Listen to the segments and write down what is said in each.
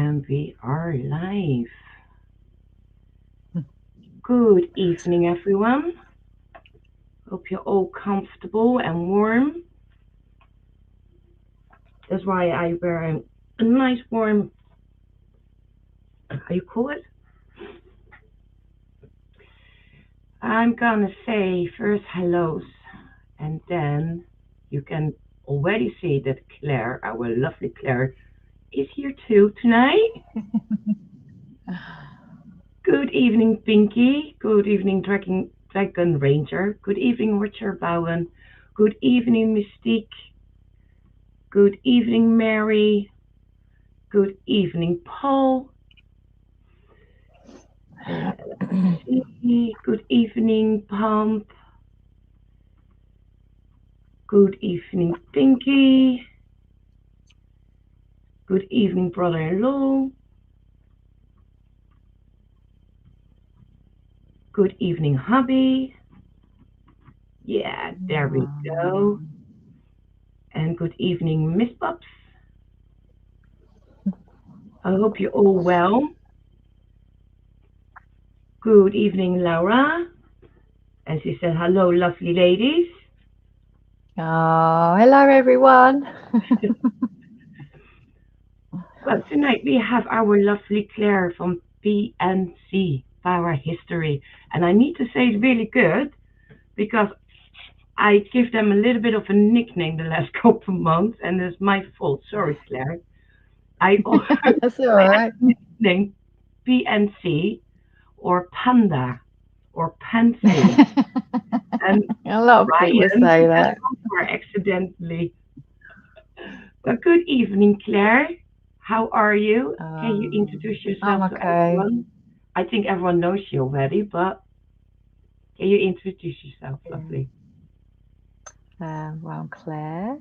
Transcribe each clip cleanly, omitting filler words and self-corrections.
And we are live. Good evening, everyone. Hope you're all comfortable and warm. That's why I wear a nice warm, how you call it? I'm gonna say first hellos, and then you can already see that Claire, our lovely Claire, is here too tonight. Good evening, Pinky. Good evening, Dragon Ranger. Good evening, Richard Bowen. Good evening, Mystique. Good evening, Mary. Good evening, Paul. Let's see. Good evening, Pump. Good evening, Pinky. Good evening, brother-in-law. Good evening, hubby. Yeah, there we go. And good evening, Miss Pops. I hope you're all well. Good evening, Laura. And she said, hello, lovely ladies. Oh, hello everyone. Well, tonight we have our lovely Claire from PandCparahistory. And I need to say it's really good because I give them a little bit of a nickname the last couple of months, and it's my fault. Sorry, Claire. I also That's all I have right. a nickname PNC or Panda or Pansy. And A lot of people Ryan say has that. gone for accidentally. Well, good evening, Claire. How are you? Can you introduce I'm yourself to okay. everyone? I think everyone knows you already, but can you introduce yourself, lovely? Well, I'm Claire.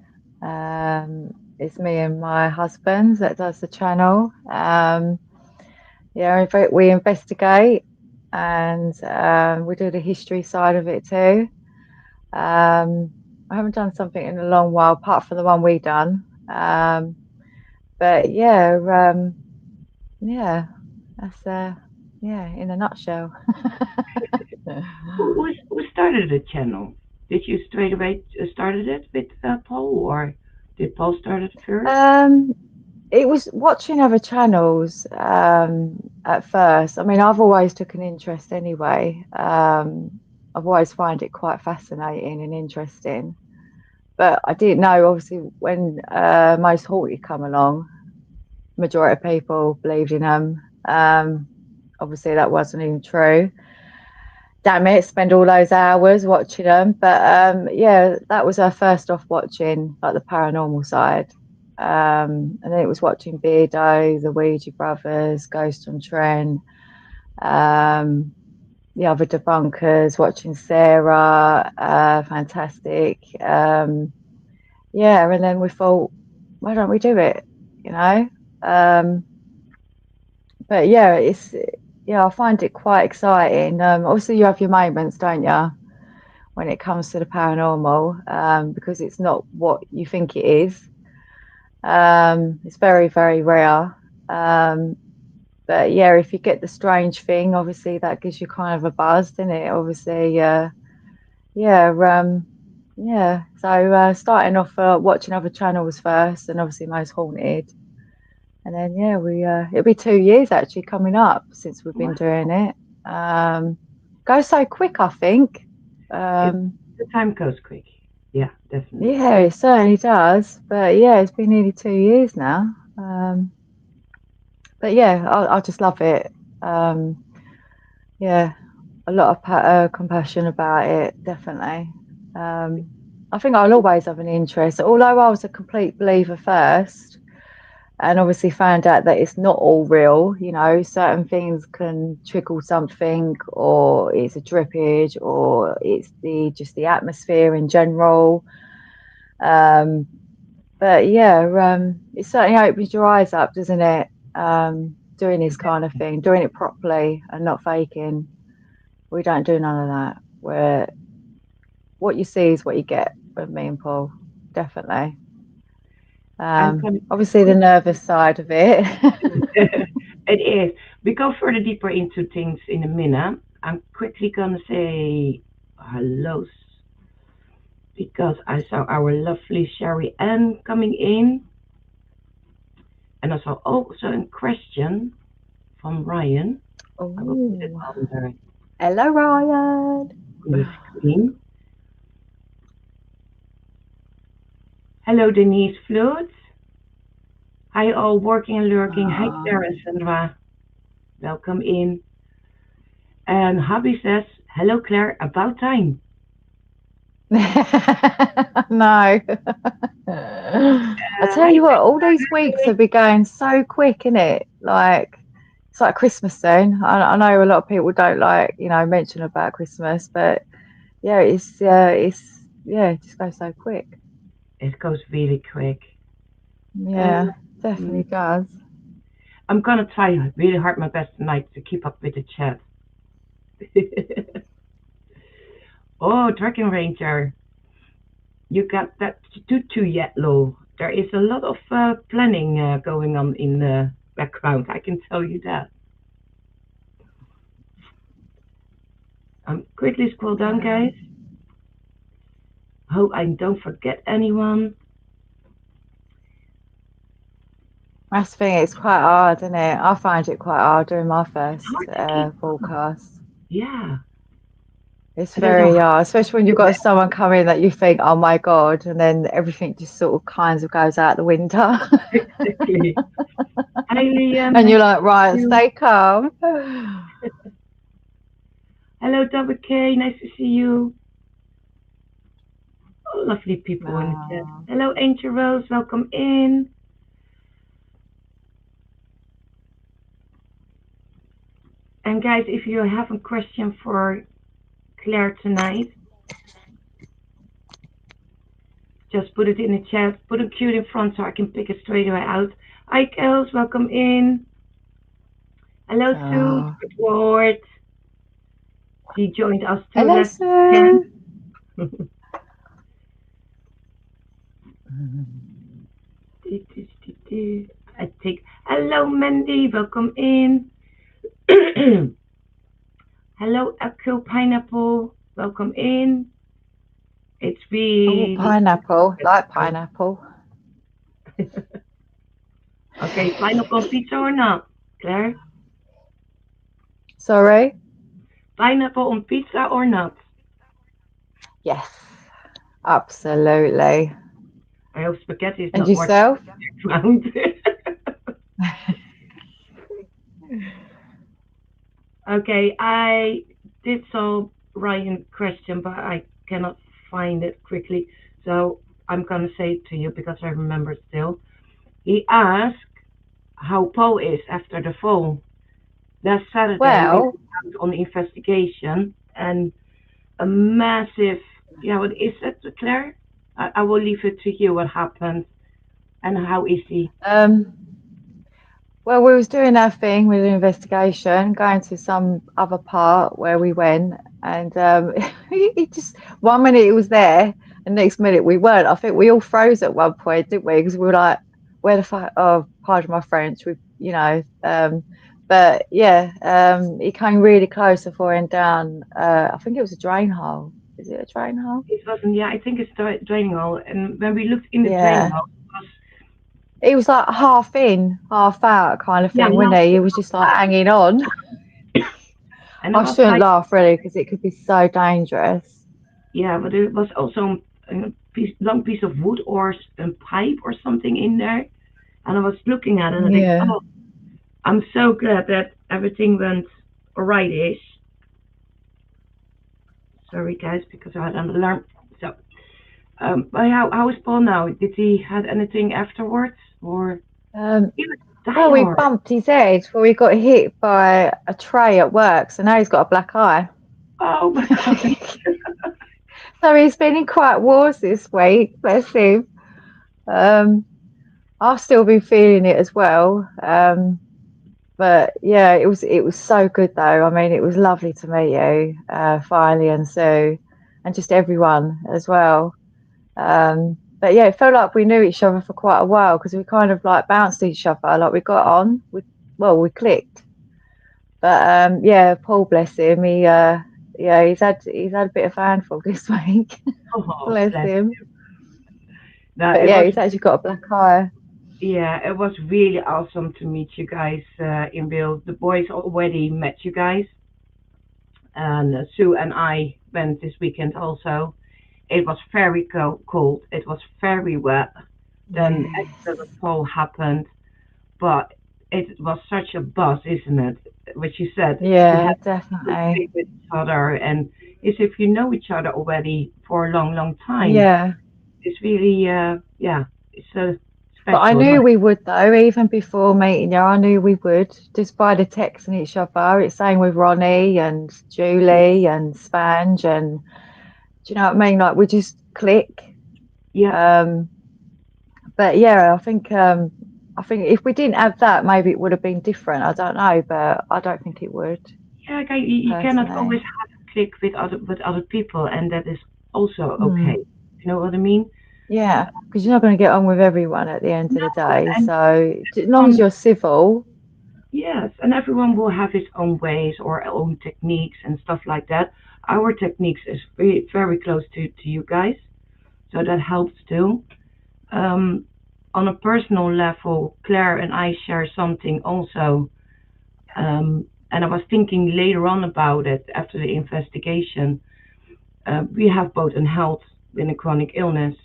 It's me and my husband that does the channel. Yeah, we investigate and we do the history side of it too. I haven't done something in a long while, apart from the one we done. But yeah, yeah, that's yeah, in a nutshell. Who started the channel? Did you straight away started it with Paul, or did Paul start it first? Um, it was watching other channels at first. I mean, I've always took an interest anyway. I've always find it quite fascinating and interesting. But I didn't know, obviously, when Most Haunted come along, majority of people believed in them. Obviously, that wasn't even true. Damn it, spend all those hours watching them. But yeah, that was our first off watching like the paranormal side. And then it was watching Beardo, the Ouija Brothers, Ghost on Trent, um, the other debunkers, watching Sarah, fantastic. Yeah, and then we thought, why don't we do it? You know? Um, but yeah, I find it quite exciting. Obviously, you have your moments, don't you, when it comes to the paranormal, because it's not what you think it is. It's very, very rare. Um, but yeah, if you get the strange thing, obviously that gives you kind of a buzz, doesn't it? Obviously, yeah, yeah. So starting off watching other channels first, and obviously Most Haunted, and then yeah, we it'll be 2 years actually coming up since we've been doing Wow, it. Goes so quick, I think. it, Um, the time goes quick. Yeah, definitely. yeah, it certainly does. But yeah, it's been nearly 2 years now. But yeah, I just love it. Um, yeah, a lot of compassion about it, definitely. Um, I think I'll always have an interest, although I was a complete believer first, and obviously found out that it's not all real. You know, certain things can trickle something, or it's a drippage, or it's the just the atmosphere in general. Um, but yeah, it certainly opens your eyes up, doesn't it? Doing this kind of thing, doing it properly and not faking. We don't do none of that. Where what you see is what you get with me and Paul, definitely. I'm gonna Obviously the quick. nervous side of it. It is. We go further deeper into things in a minute. I'm quickly gonna say hello because I saw our lovely Sherry Ann coming in, and I saw also a question from Ryan. I will put it Oh, hello, Ryan. on the screen. Hello, Denise Flood. Hi, all working and lurking. Hi, Oh. Claire and Sandra. Welcome in. And Hubby says, hello, Claire. About time. No. I tell Hi, you what, all these weeks have been going so quick, innit? Like it's like Christmas soon. I know a lot of people don't like, mention about Christmas, but yeah, it just goes so quick. it goes really quick. Yeah, Um, definitely does. I'm gonna try really hard my best tonight to keep up with the chat. Oh, Dragon Ranger, you got that tutu yet, Lo? There is a lot of planning going on in the background. I can tell you that. Quickly scroll down, guys. Hope I don't forget anyone. That's the thing, it's quite hard, isn't it? I find it quite hard doing my It's first hard to keep up. forecast. Yeah, It's and there's a very hard, especially when you've got someone come in that you think, oh my God, and then everything just sort of kinds of goes out the window. exactly. Hi, Liam. And Nice you're to like, see right, you. stay calm. Hello, Double K. Nice to see you. Oh, lovely people in the chat. Oh, Hello, Angel Rose. Welcome in. And guys, if you have a question for Claire tonight, just put it in the chat. Put a cute in front so I can pick it straight away out. Hi, Kels. Welcome in. Hello, Sue. oh. Good Lord. She joined us too Hello, last weekend. Sue. I think. Hello, Mandy. Welcome in. Hello, Echo Pineapple. Welcome in. It's Oh, really pineapple. Like pineapple. okay. Pineapple on pizza or not, Claire? Sorry? Pineapple on pizza or not? Yes, absolutely. I hope spaghetti is And not more yourself? round. Okay, I did solve Ryan's question, but I cannot find it quickly. So I'm gonna say it to you because I remember still. He asked how Paul is after the fall. Last Saturday we Well, went out on investigation and a massive, yeah, what is it, Claire? I will leave it to you what happened and how is he. um, well, we was doing our thing with the investigation, going to some other part where we went, and he just 1 minute he was there, and next minute we weren't. I think we all froze at one point, didn't we? Because we were like, "Where the fuck?" Oh, pardon my French. But yeah, he came really close to falling down. I think it was a drain hole. Is it a drain hole? It wasn't, yeah, I think it's draining hole. And when we looked in the draining Yeah. hole, it was, He was like half in, half out kind of yeah, thing, wasn't he? He was just like hanging on. and it I was shouldn't like, laugh really because it could be so dangerous. yeah, but it was also a long piece of wood or a pipe or something in there. And I was looking at it and I think, Yeah. oh, I'm so glad that everything went alright-ish. Sorry, guys, because I had an alarm. So, but how is Paul now? Did he had anything afterwards, or Um, he was die well, we hard? bumped his head when we got hit by a tray at work, so now he's got a black eye. Oh my god! So he's been in quite wars this week, bless him. Um, I've still been feeling it as well. But yeah, it was so good though. I mean, it was lovely to meet you, finally, and Sue, and just everyone as well. but yeah, it felt like we knew each other for quite a while because we kind of like bounced each other, like we got on. We clicked. But yeah, Paul, bless him, yeah, he's had a bit of a handful this week. Oh, Bless bless. him. No, But it yeah, was he's actually got a black eye. yeah, it was really awesome to meet you guys in real. The boys already met you guys, and Sue and I went this weekend also. It was very cold. It was very wet. Then Yes. the fall happened, but it was such a buzz, isn't it? Which you said we Yeah, had to definitely. speak with each other, and as if you know each other already for a long, long time. Yeah. It's really, yeah, it's a But I special knew night. we would though, even before meeting you. I knew we would just by the texting each other. It's same with Ronnie and Yeah, Julie and Spange, and do you know what I mean? Like we just click. yeah, Um, but yeah, I think if we didn't have that, maybe it would have been different. I don't know, but I don't think it would yeah. Okay, you cannot always personally. have a click with other people, and that is also okay. Hmm. You know what I mean? Yeah, because you're not going to get on with everyone at the end of the No, day. and So as long as everyone, you're civil, yes, and everyone will have his own ways or own techniques and stuff like that. Our techniques is very, very close to you guys, so that helps too. Um, on a personal level, Claire and I share something also. And I was thinking later on about it after the investigation. We have both a health and a chronic illness.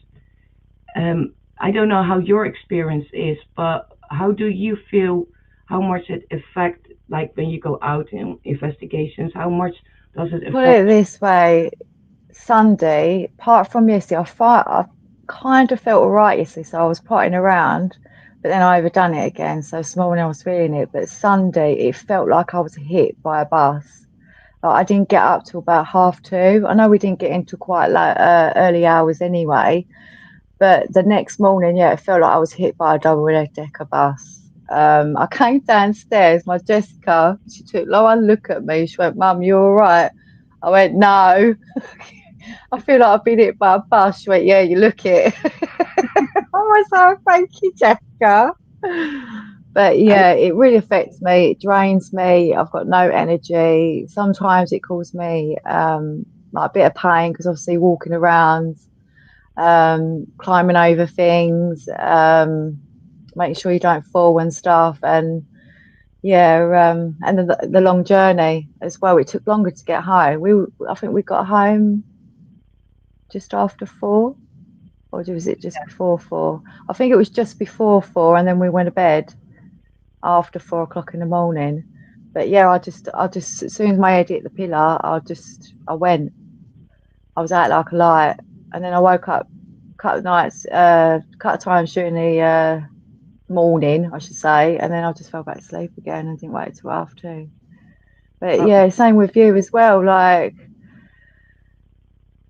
I don't know how your experience is, but how do you feel? How much it affect, like when you go out in investigations? How much does it put affect? it this way, Sunday, apart from yesterday, I kind of felt all right yesterday, so I was potting around, but then I overdone it again. So this morning I was feeling it, but Sunday it felt like I was hit by a bus. Like I didn't get up till about 2:30. I know we didn't get into quite like early hours anyway, but the next morning, yeah, it felt like I was hit by a double-decker bus. I came downstairs, my Jessica, she took like one look at me. She went, Mum, you all right? I went, no. I feel like I've been hit by a bus. She went, yeah, you look it. I was like, thank you, Jessica. But I, yeah, it really affects me. It drains me. I've got no energy. Sometimes it causes me like a bit of pain because obviously walking around, climbing over things, making sure you don't fall and stuff. And yeah, and then the long journey as well. It took longer to get home. I think we got home just after 4, or was it just before 4? I think it was just before 4, and then we went to bed after 4 o'clock in the morning. But yeah, I just as soon as my head hit the pillar, I went. I was out like a light, and then I woke up a couple of nights, couple of times during the morning, I should say, and then I just fell back to sleep again and didn't wake till half 2. But uh, yeah, same with you as well. Like,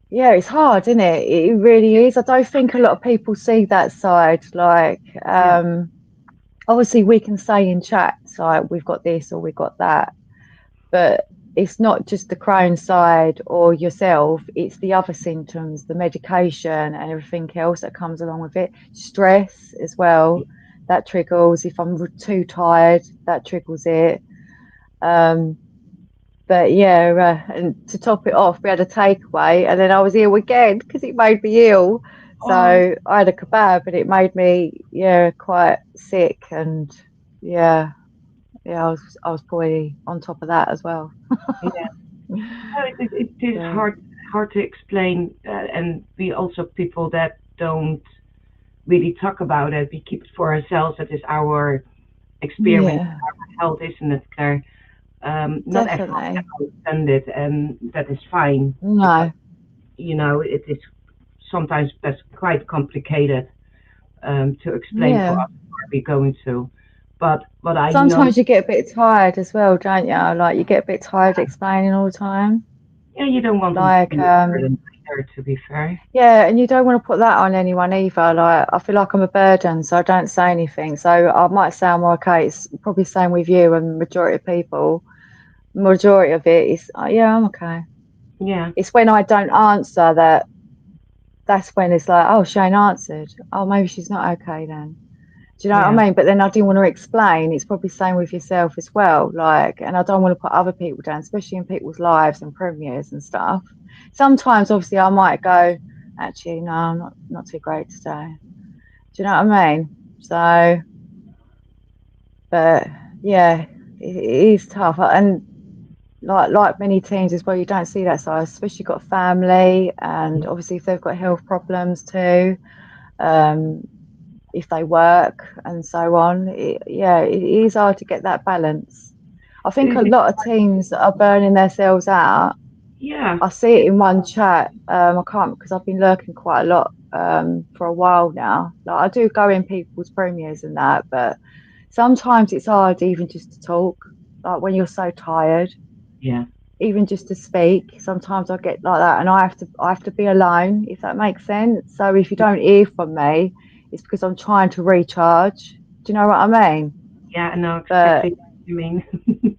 yeah, it's hard, isn't it? It really is. I don't think a lot of people see that side. Like, yeah, obviously, we can say in chats, like, we've got this or we've got that, but it's not just the Crohn's side or yourself, it's the other symptoms, the medication and everything else that comes along with it. Stress as well, that triggers. If I'm too tired, that triggers it. Um, but yeah, and to top it off, we had a takeaway, and then I was ill again because it made me ill. oh, So I had a kebab, and it made me, yeah, quite sick, and yeah, yeah, I was poorly on top of that as well. yeah. No, it is So hard to explain, and we also people that don't really talk about it. We keep it for ourselves. That is our experience, yeah, our health, isn't it, Claire? Not everyone can definitely. understand it, and that is fine because No. it is sometimes that's quite complicated to explain for Yeah. us what we're going to. But what I know, Sometimes you get a bit tired as well, don't you? Like you get a bit tired explaining all the time. yeah, you don't want them to Like, be a burden either. To be fair, yeah, and you don't want to put that on anyone either. Like, I feel like I'm a burden, so I don't say anything. So I might sound more okay. It's probably the same with you and majority of people. Majority of it is, yeah, I'm okay. yeah, It's when I don't answer that that's when it's like, oh, Shane answered. Oh, maybe she's not okay then. Do you know what I Yeah. mean? But then I didn't want to explain. It's probably the same with yourself as well. Like, and I don't want to put other people down, especially in people's lives and premieres and stuff. Sometimes, obviously, I might go, actually, no, I'm not too great today. Do you know what I mean? So, but yeah, it is tough. And like many teams as well, you don't see that side, especially got family, and Yeah. obviously if they've got health problems too. Um, if they work and so on. Yeah, it is hard to get that balance. I think a Is it, lot of teams are burning themselves out. yeah. I see it in one chat. I can't because I've been lurking quite a lot for a while now. Like I do go in people's premieres and that, but sometimes it's hard even just to talk. Like when you're so tired, Yeah. even just to speak. Sometimes I get like that, and I have to be alone, if that makes sense. So if you don't hear from me, it's because I'm trying to recharge. Do you know what I mean? Yeah, I know But exactly what you mean.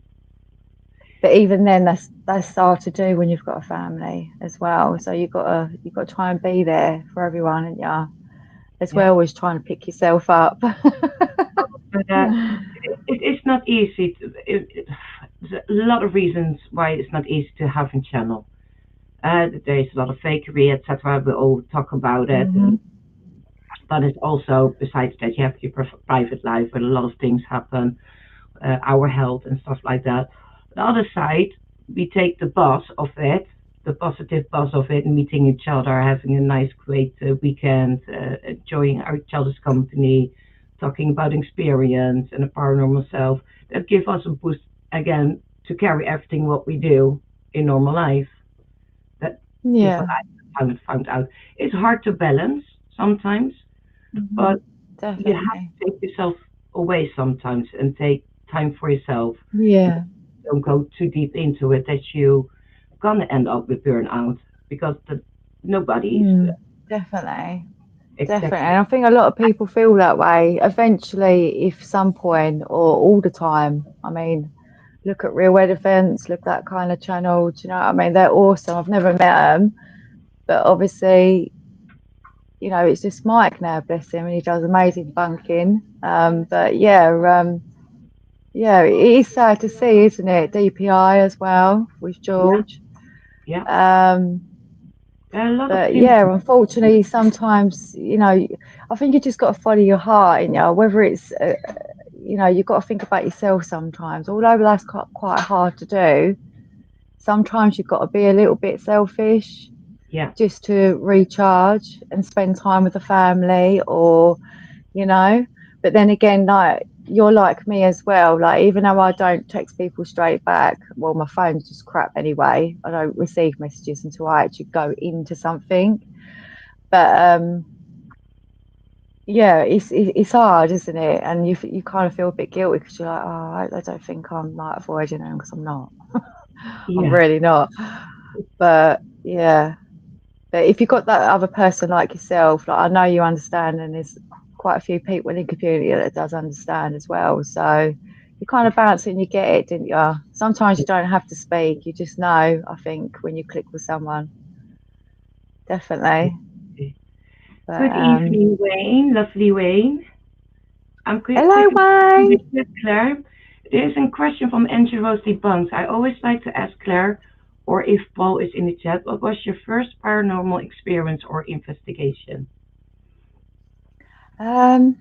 but even then, that's hard to do when you've got a family as well. So you got to try and be there for everyone, and yeah, as Yeah. well as trying to pick yourself up. But it's not easy. There's a lot of reasons why it's not easy to have a channel. There's a lot of fakery, etc. We all talk about it. Hmm. But it's also, besides that, you have your private life where a lot of things happen, our health and stuff like that. The other side, we take the buzz of it, the positive buzz of it, meeting each other, having a nice, great weekend, enjoying each other's company, talking about experience and a paranormal self. That gives us a boost again to carry everything what we do in normal life. That is what Yeah. I found out. It's hard to balance sometimes, Hmm. but you have Definitely. to take yourself away sometimes and take time for yourself. Yeah. Don't go too deep into it that you gonna end up with burnout because nobody's Mm, definitely. Definitely. exactly. And I think a lot of people feel that way eventually, if some point or all the time. I mean, look at Real Weather Fence, look at that kind of channel. Do you know what I mean? They're awesome. I've never met them, but obviously, it's just Mike now, bless him, and he does amazing bunking. But yeah, it is sad to see, isn't it? DPI as well with Yeah, George. yeah. Um, There are a lot of but things. yeah, unfortunately, sometimes I think you just got to follow your heart. Whether it's you've got to think about yourself sometimes. Although that's quite hard to do, sometimes you've got to be a little bit selfish Yeah, just to recharge and spend time with the family, or you know. But then again, like you're like me as well. Like even though I don't text people straight back, well, my phone's just crap anyway. I don't receive messages until I actually go into something. But yeah, it's hard, isn't it? And you kind of feel a bit guilty because you're like, oh, I don't think I'm like avoiding them because I'm not. I'm yeah, really not. But yeah, but if you've got that other person like yourself, like I know you understand, and there's quite a few people in the community that does understand as well. So you kind of bounce it and you get it, didn't you? Sometimes you don't have to speak; you just know. I think when you click with someone, definitely. yeah. But Good evening, Wayne. Lovely Wayne. I'm hello, quickly Wayne. with Claire. There's a question from Andrew Rosie Bunks. I always like to ask Claire, or if Paul is in the chat, what was your first paranormal experience or investigation? Um,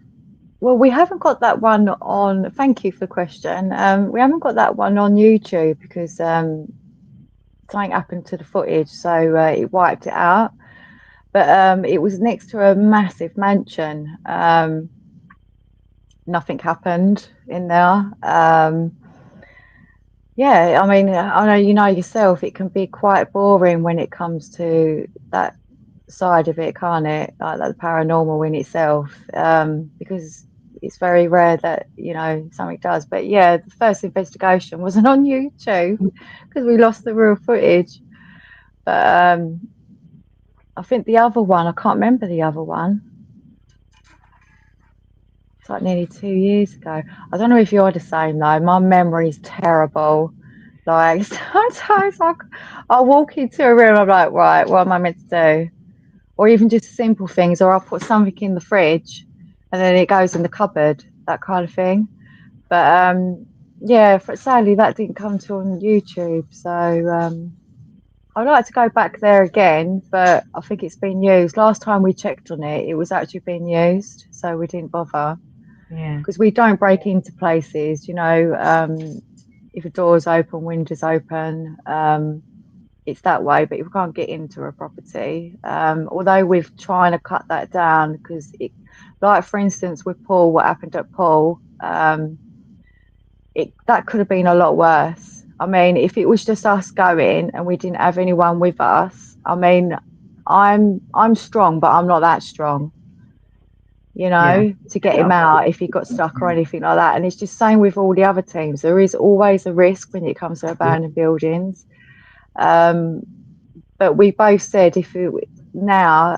well, we haven't got that one on. Thank you for the question. We haven't got that one on YouTube because something happened to the footage, so it wiped it out. But it was next to a massive mansion. Nothing happened in there. Yeah, I mean, I know you know yourself, it can be quite boring when it comes to that side of it, can't it? Like the paranormal in itself, because it's very rare that something does. But yeah, the first investigation wasn't on YouTube because we lost the real footage. But I think the other one, I can't remember the other one. It's like nearly 2 years ago. I don't know if you're the same though. My memory's terrible. Like sometimes I'll walk into a room, I'm like, right, what am I meant to do? or even just simple things, or I'll put something in the fridge and then it goes in the cupboard, that kind of thing. But yeah, sadly that didn't come to on YouTube. So I'd like to go back there again, but I think it's been used. Last time we checked on it, it was actually being used, so we didn't bother Yeah, because we don't break into places, you know. If a door's open, windows open, it's that way. But if we can't get into a property, although we're trying to cut that down because, like for instance, with Paul, what happened at Paul, that could have been a lot worse. I mean, if it was just us going and we didn't have anyone with us, I mean, I'm strong, but I'm not that strong, you yeah, know, to get him out if he got stuck or anything like that. And it's just same with all the other teams. There is always a risk when it comes to yeah, abandoned buildings. Um, but we both said now,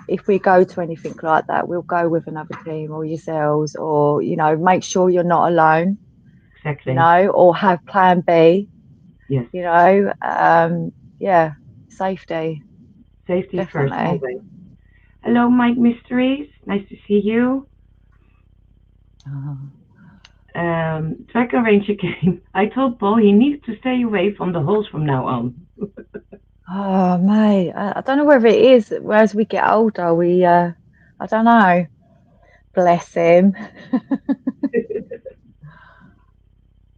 if we go to anything like that, we'll go with another team or yourselves, or you know, make sure you're not alone, you exactly. know, or have plan B, Yes, you know. Yeah, safety, safety first, definitely. always. Hello, Mike Mysteries. Nice to see you. Oh, Dragon Ranger game. I told Paul he needs to stay away from the holes from now on. oh mate, I don't know whether it is. As we get older, I don't know. Bless him.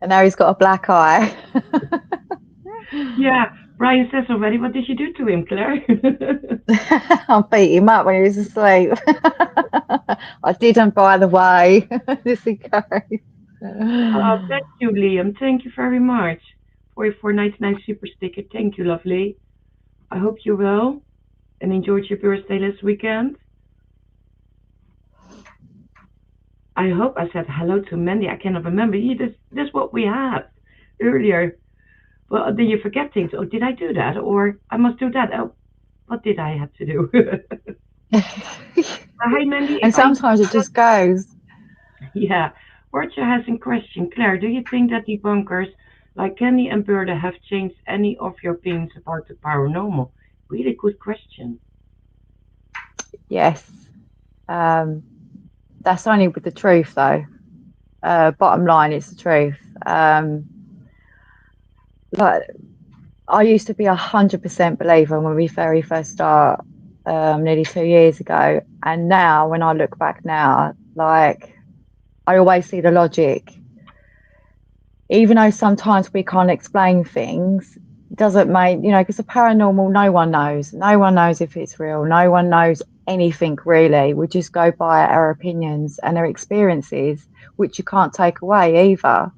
And now he's got a black eye. Yeah, Brian says already. What did you do to him, Claire? I'll beat him up when he was asleep. I didn't, by the way. This he goes. Oh, thank you, Liam. Thank you very much for your 4.99 super sticker. Thank you, lovely. I hope you will and enjoyed your birthday last weekend. I hope I said hello to Mandy. I cannot remember. Yeah, that's what we had earlier. Well, then you forget things. Oh, did I do that? Or I must do that. Oh, what did I have to do? Hi, Mandy. And If I sometimes it just goes. Yeah, Roger has in question. Claire, do you think that debunkers like Candy and Berta have changed any of your opinions about the paranormal? Really good question. Yes. Um, that's only with the truth, though. Bottom line, it's the truth. Like I used to be 100% believer when we very first start, nearly 2 years ago, and now when I look back now, like I always see the logic. Even though sometimes we can't explain things, it doesn't make, you know, because the paranormal, no one knows. No one knows if it's real. No one knows anything really. We just go by our opinions and our experiences, which you can't take away either.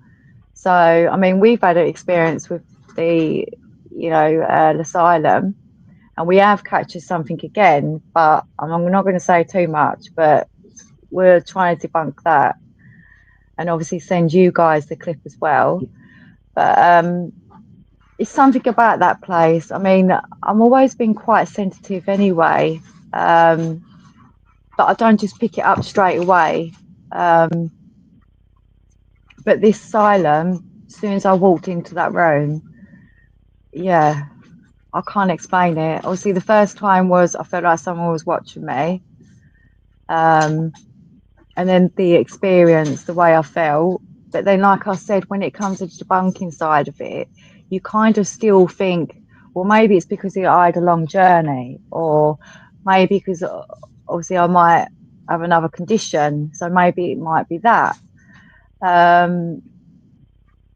So, I mean, we've had an experience with the, you know, asylum, and we have captured something again, but I'm not going to say too much, but we're trying to debunk that and obviously send you guys the clip as well. But it's something about that place. I mean, I'm always been quite sensitive anyway, but I don't just pick it up straight away. Um, but this asylum, as soon as I walked into that room, yeah, I can't explain it. Obviously, the first time was I felt like someone was watching me. Um, and then the experience, the way I felt. But then, like I said, when it comes to the debunking side of it, you kind of still think, well, maybe it's because I had a long journey, or maybe because obviously I might have another condition, so maybe it might be that. Um,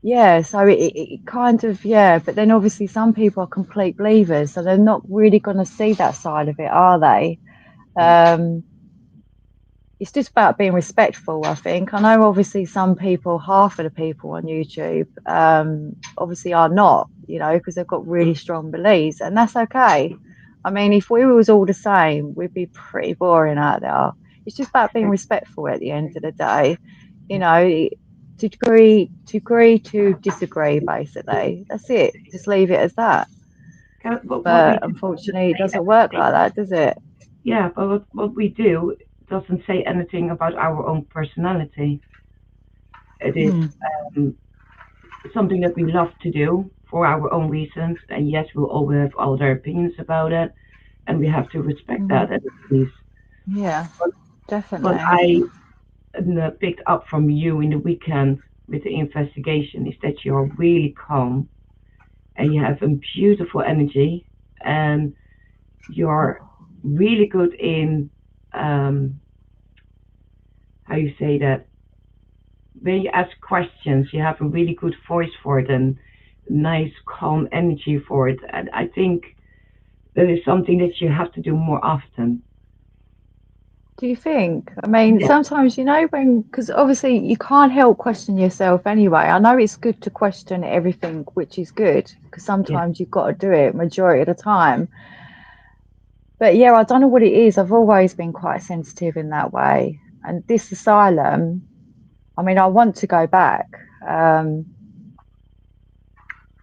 yeah, so it kind of, yeah, but then obviously some people are complete believers, so they're not really going to see that side of it, are they? Yeah, Um, it's just about being respectful, I think. I know obviously some people, half of the people on YouTube, obviously are not, you know, because they've got really strong beliefs, and that's okay. I mean, if we was all the same, we'd be pretty boring out there. It's just about being respectful at the end of the day, you yeah. know, to agree to disagree, basically. That's it. Just leave it as that. But what we But do doesn't unfortunately, it say doesn't work anything. like that, does it? Yeah, but what we do doesn't say anything about our own personality. It is Hmm. um, something that we love to do for our own reasons. And yes, we'll all have other opinions about it. and we have to respect Mm. that at least. Yeah, But what definitely. I picked up from you in the weekend with the investigation is that you're really calm and you have a beautiful energy and you're really good in how you say that when you ask questions you have a really good voice for it and nice calm energy for it, and I think that is something that you have to do more often. Do you think? I mean, Yeah, sometimes, because obviously you can't help question yourself anyway. I know it's good to question everything, which is good, because yeah, sometimes you've got to do it majority of the time. But yeah, I don't know what it is. I've always been quite sensitive in that way. And this asylum, I mean, I want to go back um,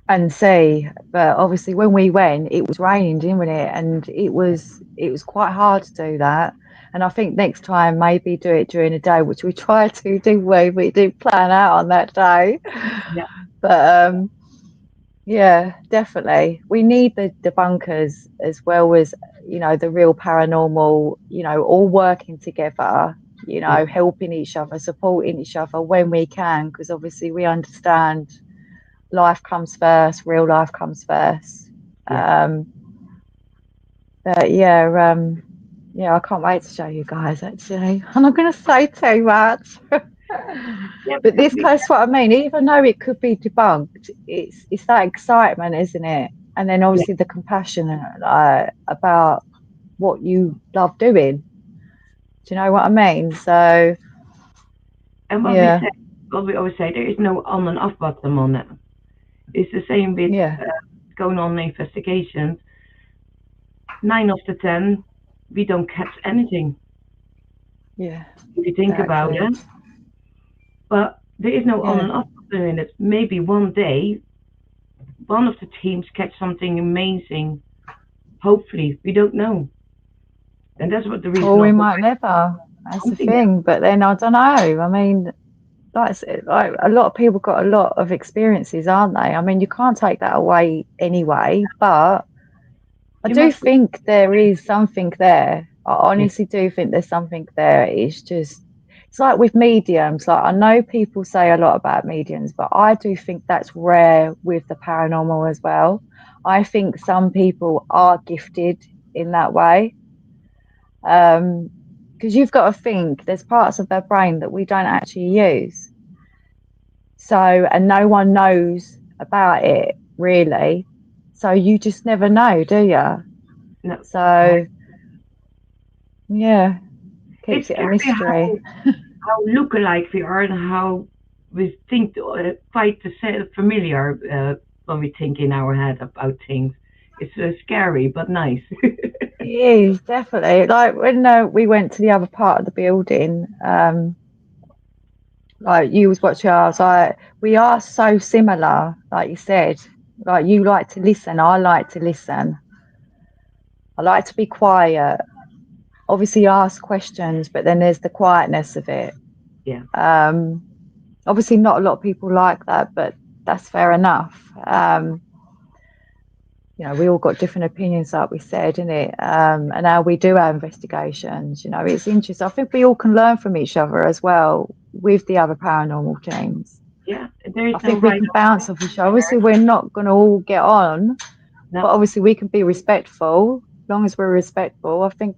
and see, but obviously when we went, it was raining, didn't it? And it was quite hard to do that. And I think next time maybe do it during the day, which we tried to do. We did plan out on that day, yeah, but yeah, definitely. We need the bunkers as well as, the real paranormal, all working together, yeah, helping each other, supporting each other when we can, because obviously we understand life comes first, real life comes first. yeah, Um, but yeah, I can't wait to show you guys actually. I'm not going to say too much. yeah, But because this case, what I mean, even though it could be debunked, it's that excitement, isn't it? And then yeah, obviously the compassion about what you love doing. Do you know what I mean? So and what we yeah, say, what we always say, there is no on and off button on it. It's the same with yeah, going on investigations. 9 of the 10, we don't catch anything yeah, if you think about exactly. it. But there is no on Yeah. and off button in it. Maybe one day one of the teams catch something amazing. Hopefully, we don't know, and that's what the reason Or we of might never. That's the something. thing. But then I don't know. I mean, like I said, like a lot of people got a lot of experiences, aren't they? I mean, you can't take that away anyway, but I You do must, think there is something there. I yeah, honestly do think there's something there. It's like with mediums. Like I know people say a lot about mediums, but I do think that's rare with the paranormal as well. I think some people are gifted in that way. Because you've got to think there's parts of their brain that we don't actually use. So, and no one knows about it really. So you just never know, do you? no. So, yeah, It's keeps it a scary mystery. how look-alike we are and how we think quite the same, familiar when we think in our head about things. It's scary but nice. It is definitely like when we went to the other part of the building. Like you was watching, I was like, we are so similar. Like you said, like you like to listen, I like to listen. I like to be quiet. Obviously, ask questions, but then there's the quietness of it. Yeah, Um, Obviously, not a lot of people like that, but that's fair enough. We all got different opinions, like we said, innit? And how we do our investigations. It's interesting. I think we all can learn from each other as well with the other paranormal teams. yeah. There is I no think we right can or bounce off each other. Obviously, we're not going to all get on, no. but obviously, we can be respectful. As long as we're respectful, I think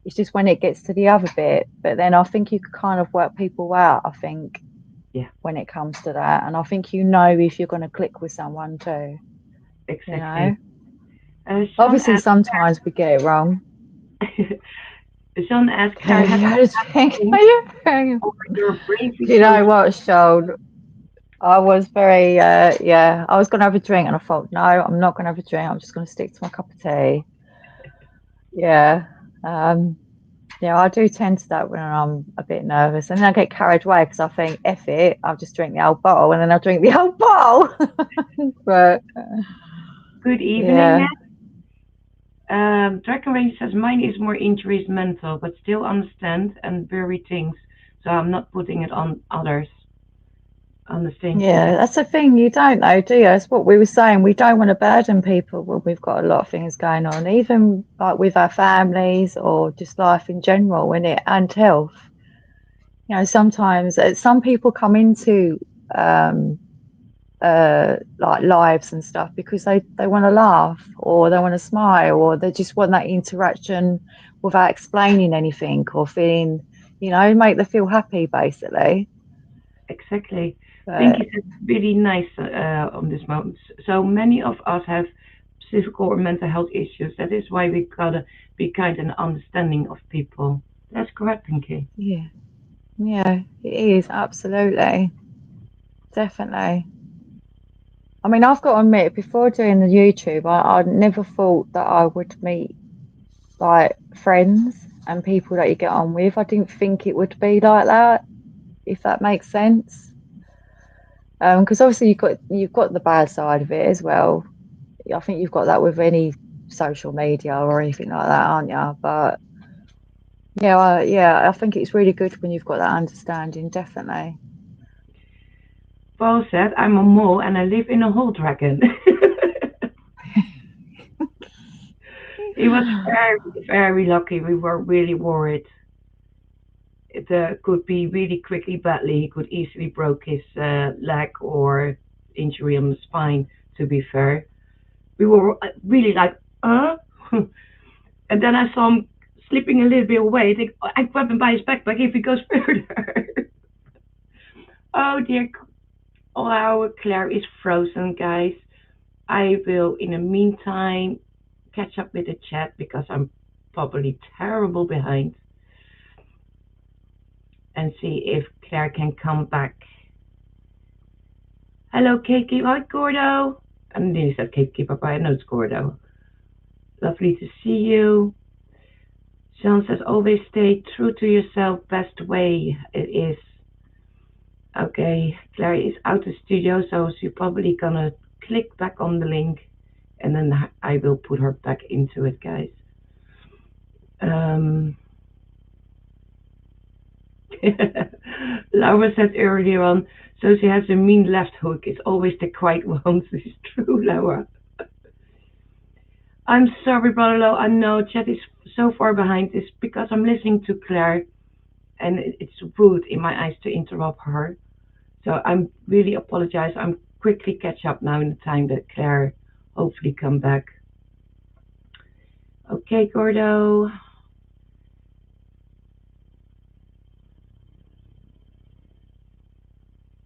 it's just when it gets to the other bit. But then I think you can kind of work people out, I think, Yeah, when it comes to that. And I think if you're going to click with someone too, you exactly. know. Sean Obviously, asked, sometimes we get it wrong. Sean asked, Yeah, Claire, you have had a drink. you over your Do bravely you know chosen? what, Sean? I was very, yeah, I was going to have a drink and I thought, no, I'm not going to have a drink. I'm just going to stick to my cup of tea. Yeah. Um, yeah, I do tend to that when I'm a bit nervous. And then I get carried away because I think, F it, I'll just drink the whole bottle and then I'll drink the whole bottle. But Good evening. yeah, Dragon Range says mine is more injuries mental, but still understand and bury things, so I'm not putting it on others. on the same Yeah, page. that's the thing. You don't know, do you? It's what we were saying. We don't want to burden people when we've got a lot of things going on, even like with our families or just life in general, and health. Sometimes some people come into um, like lives and stuff because they want to laugh or they want to smile or they just want that interaction without explaining anything or feeling, make them feel happy basically. Exactly. I think But you said really nice on this moment. So many of us have physical or mental health issues. That is why we gotta be kind and understanding of people. That's correct, Pinky. yeah, yeah, it is absolutely, definitely. I mean, I've got to admit, before doing the YouTube, I never thought that I would meet like friends and people that you get on with. I didn't think it would be like that, if that makes sense. Because obviously you've got the bad side of it as well. I think you've got that with any social media or anything like that, aren't you? But yeah, I think it's really good when you've got that understanding, definitely. Paul said, I'm a mole and I live in a hole dragon. He was very, very lucky. We were really worried. It could be really quickly badly. He could easily broke his leg or injury on the spine, to be fair. We were really like, uh? And then I saw him slipping a little bit away. I think I grab him by his backpack if he goes further. Oh dear. Oh, our Claire is frozen, guys. I will, in the meantime, catch up with the chat because I'm probably terrible behind and see if Claire can come back. Hello, Kiki. Hi, Gordo. I nearly said Kiki, but I know it's Gordo. Lovely to see you. Sean says, always stay true to yourself. Best way it is. Okay, Claire is out of studio, so she's probably gonna click back on the link and then I will put her back into it, guys. Um, Laura said earlier on, so she has a mean left hook. It's always the quiet ones. This is true, Laura. I'm sorry, Brother Low. I know chat is so far behind. It's because I'm listening to Claire, and it's rude in my eyes to interrupt her. So I'm really apologize. I'm quickly catch up now in the time that Claire hopefully come back. Okay, Gordo.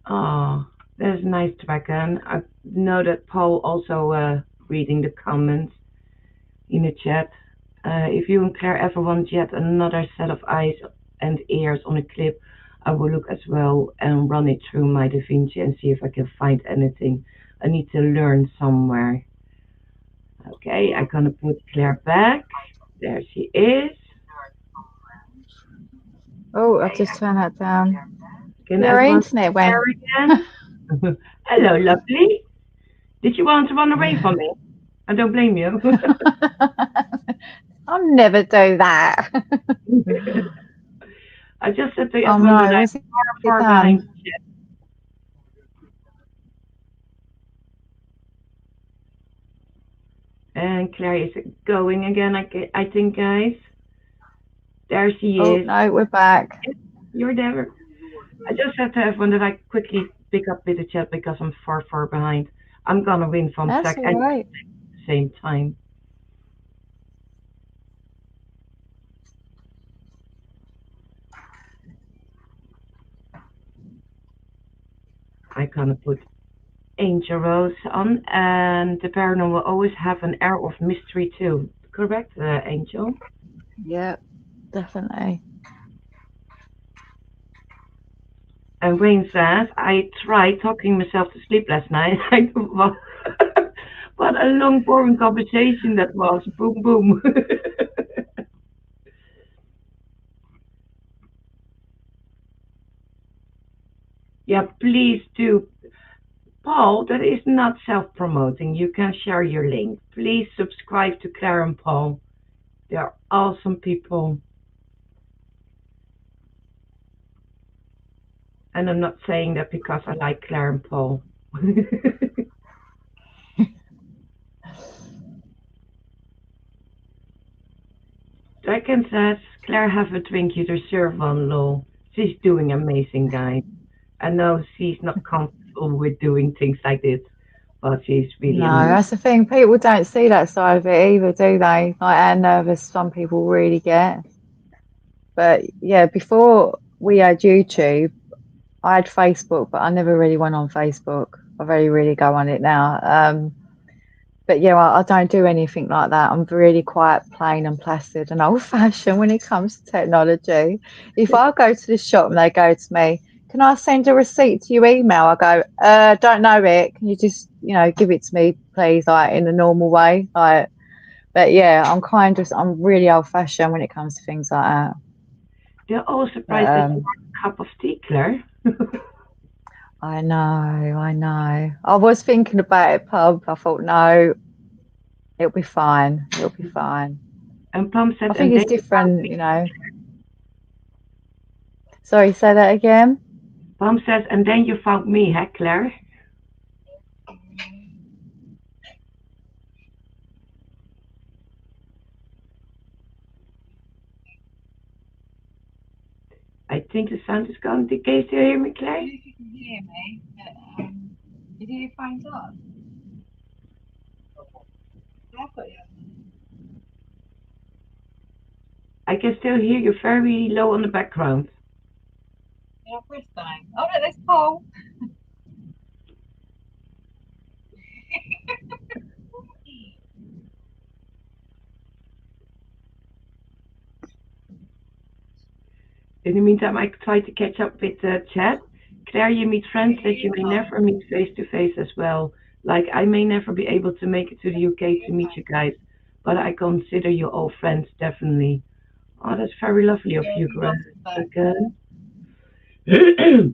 Oh, that's a nice dragon. I know that Paul also reading the comments in the chat. If you and Claire ever want yet another set of eyes and ears on a clip, I will look as well and run it through my DaVinci and see if I can find anything I need to learn somewhere. Okay, I'm gonna put Claire back. There she is. Oh, I've just turned that down. Can Your everyone see internet went. Claire again? Hello, lovely. Did you want to run away from me? I don't blame you. I'll never do that. I just said to Oh everyone that no, I'm what's it far, far behind done? chat. And Claire is going again, I think, guys. There she Oh is. no, we're back. Yes, you're there. I just said to everyone that I quickly pick up with the chat because I'm far, far behind. I'm gonna win from That's Zach all and at right. the same time. I gonna put Angel Rose on, and the paranormal will always have an air of mystery too. Correct, Angel? Yeah, definitely. And Wayne says, I tried talking myself to sleep last night. I what, what a long, boring conversation that was. Boom, boom. Yeah, please do. Paul, that is not self promoting. You can share your link. Please subscribe to Claire and Paul. They are awesome people. And I'm not saying that because I like Claire and Paul. Draken says, Claire, have a drink, you deserve one, lol. She's doing amazing, guys. I know she's not comfortable with doing things like this, but she's really No, amazing. that's the thing. People don't see that side of it either, do they? Like how nervous some people really get. But yeah, before we had YouTube, I had Facebook, but I never really went on Facebook. I very really go on it now. But yeah, I don't do anything like that. I'm really quite plain and placid and old fashioned when it comes to technology. If I go to the shop and they go to me, can I send a receipt to your email? I go, don't know it. Can you just, give it to me, please, like in a normal way? Like, but yeah, I'm really old fashioned when it comes to things like that. They're all But surprised that you want a cup of tea, Claire. I know. I was thinking about it, pub. I thought, no, it'll be fine. It'll be fine. And Pam I said, think and it's then you found different, me. Sorry, say that again. Pam says, and then you found me, huh, Claire? I think the sound is gone. Can you still hear me, I don't Claire? know if you can hear me, but is your phones on? I've got you. I can still hear you very low on the background. Yeah, press phone. Oh, no, there's Paul. In the meantime, I try to catch up with the chat. Claire, you meet I friends can hear that you your may phone. never meet face to face as well. Like, I may never be able to make it to the I can UK hear to your meet you phone. guys, but I consider you all friends, definitely. Oh, that's very lovely of Yeah, you, you lost the phone. Dragon. Hear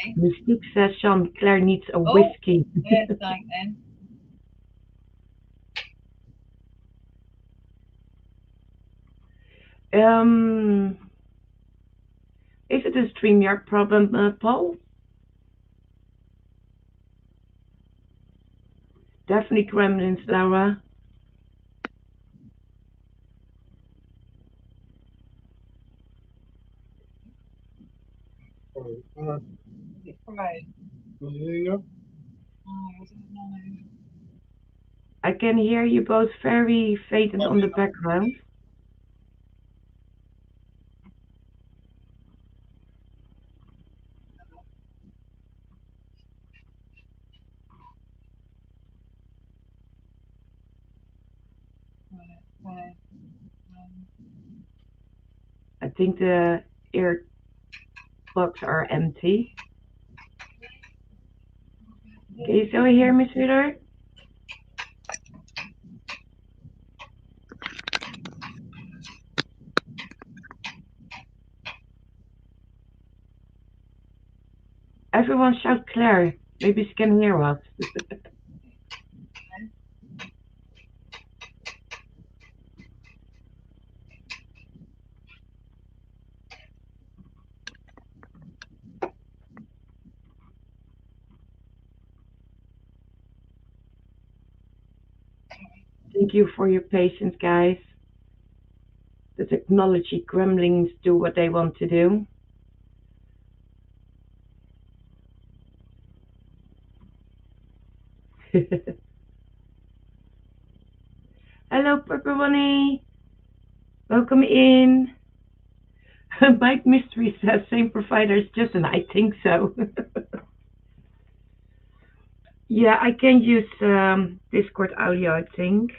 me? Mystique says, Sean, Claire needs a Oh, whiskey. there's something then. um, is it a StreamYard problem, Paul? Definitely Gremlins, Laura. Is it froze? No, I don't know. I can hear you both very faint on the background. Right, so, um, I think the earplugs are empty. Can you still hear me, sweetheart? Everyone shout Claire. Maybe she can hear us. Thank you for your patience, guys. The technology gremlins do what they want to do. Hello, Purple Bunny. Welcome in. Mike Mystery says same provider as Justin. I think so. Yeah, I can use Discord audio, I think.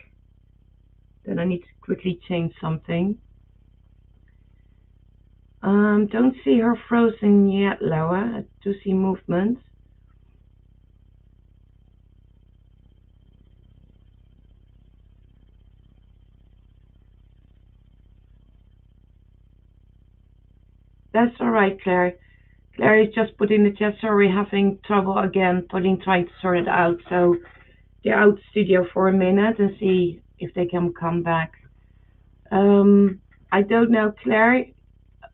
Then I need to quickly change something. Don't see her frozen yet, Laura. I do see movements. That's alright, Claire. Claire is just put in the chat, sorry, having trouble again. Pauline trying to sort it out. So they're out studio for a minute and see if they can come back. I don't know, Claire.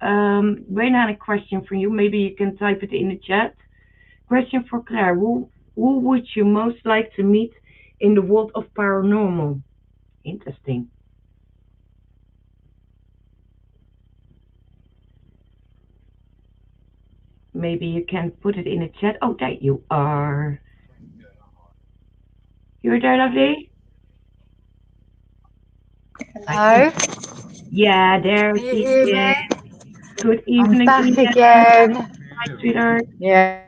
Wayne had a question for you. Maybe you can type it in the chat. Question for Claire. Who would you most like to meet in the world of paranormal? Interesting. Maybe you can put it in the chat. Oh, there you are. You're there, lovely? I think. Hello, Yeah, there can you she hear is. me? Good I'm evening, back Ian. again. Hi, sweetheart. Yeah,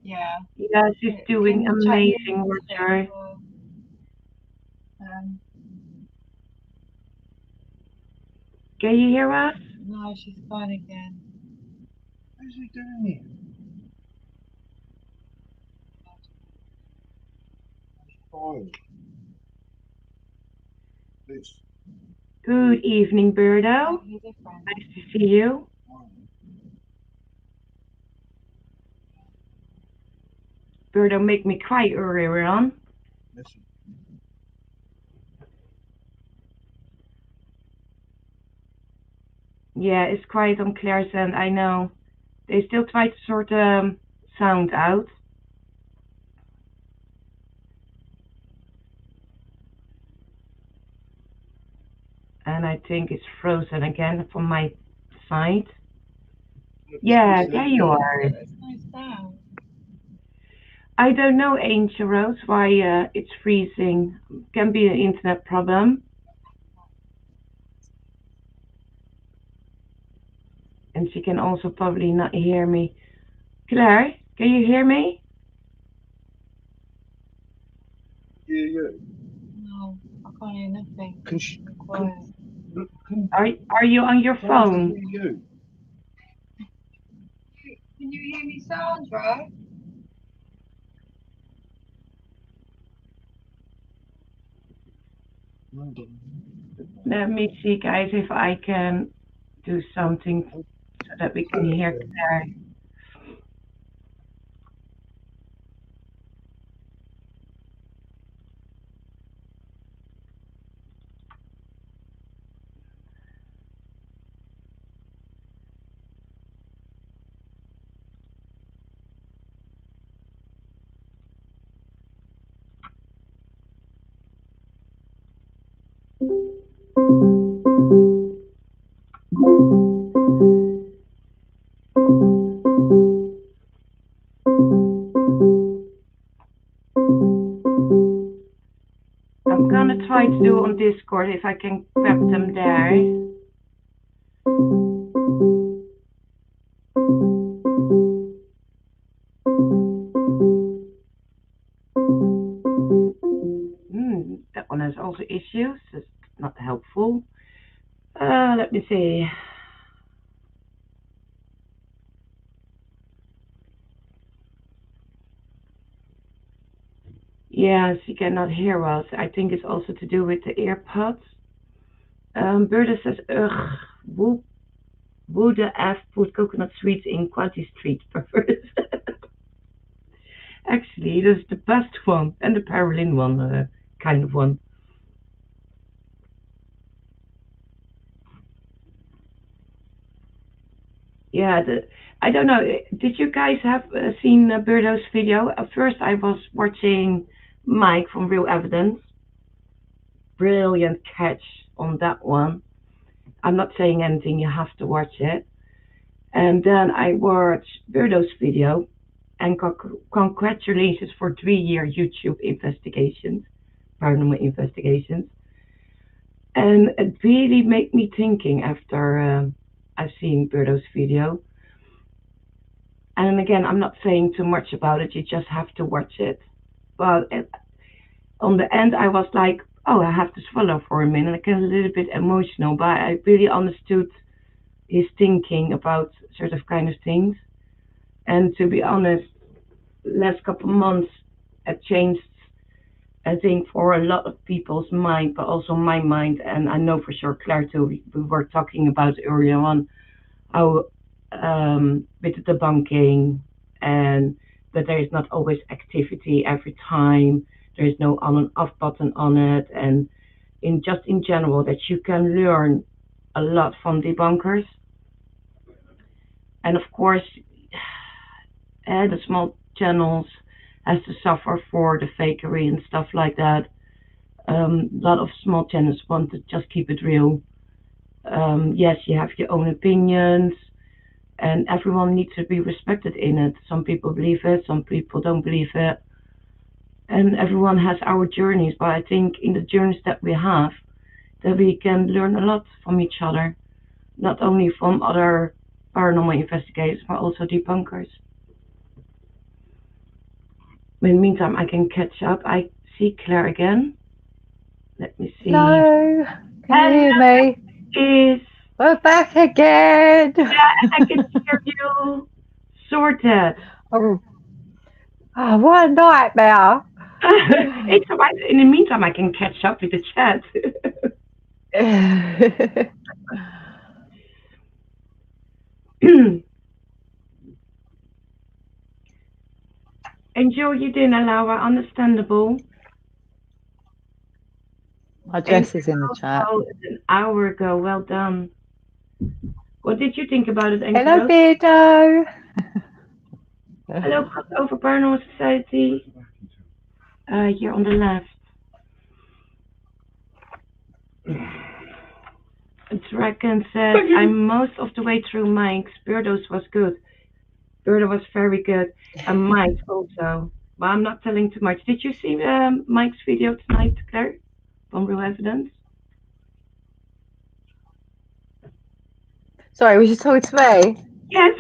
yeah. Yeah, she's Can doing the chat hear me amazing, too? Roger. Or, um, Can you hear us? no, she's gone again. What's he doing here? Fine. This. Good evening, Birdo. Totally different. Nice to see you. Birdo make me cry earlier on. Listen. Yeah, it's quiet on Claire's end, I know. They still try to sort sound out. And I think it's frozen again from my side. Yeah, there you are. There's no sound. I don't know, Angel Rose, why it's freezing. Can be an internet problem. And she can also probably not hear me. Claire, can you hear me? Yeah, yeah. No, I can't hear nothing. Can she? I'm quiet. Are you on your Try to phone? hear you. Can you hear me, Sandra? Hold on. Let me see, guys, if I can do something so that we can hear Claire. I'm gonna try to do on Discord if I can grab them there. That one has also issues. It's not helpful. Let me see. Yeah, she cannot hear us. I think it's also to do with the earpods. Berda says, ugh, would the F put coconut sweets in Quanti Street first? Actually, that's the best one and the Parolin one, kind of one. Yeah, I don't know. Did you guys have seen Birdo's video? At first, I was watching Mike from Real Evidence. Brilliant catch on that one. I'm not saying anything, you have to watch it. And then I watched Birdo's video, and congratulations for 3 year YouTube investigations, paranormal investigations. And it really made me thinking after I've seen Birdo's video. And again, I'm not saying too much about it, you just have to watch it. But on the end, I was like, oh, I have to swallow for a minute. I get a little bit emotional, but I really understood his thinking about sort of kind of things. And to be honest, last couple of months have changed, I think, for a lot of people's mind, but also my mind. And I know for sure Claire too. We were talking about earlier on how with the debunking and that there is not always activity every time. There is no on and off button on it, and in just in general that you can learn a lot from debunkers, and of course, the small channels has to suffer for the fakery and stuff like that. A lot of small channels want to just keep it real. Yes, you have your own opinions, and everyone needs to be respected in it. Some people believe it, some people don't believe it, and everyone has our journeys. But I think in the journeys that we have, that we can learn a lot from each other, not only from other paranormal investigators, but also debunkers. In the meantime, I can catch up. I see Claire again. Let me see. Hello, can you hear Hello, me? is We're back again. yeah, I can hear you. Sorted. Oh, oh, what a nightmare. It's alright. In the meantime, I can catch up with the chat. Enjoy your dinner, Laura. Understandable. My And dress is in the chat. also an hour ago. Well done. What did you think about it, Angel Hello, Rose? Beardo. Hello, Crossover Paranormal Society. Here on the left. Dragon said, I'm most of the way through Mike's. Birdos was good. Birdo was very good. And Mike's also. But I'm not telling too much. Did you see Mike's video tonight, Claire? From Real Evidence? Sorry, was you talking to me? Yes.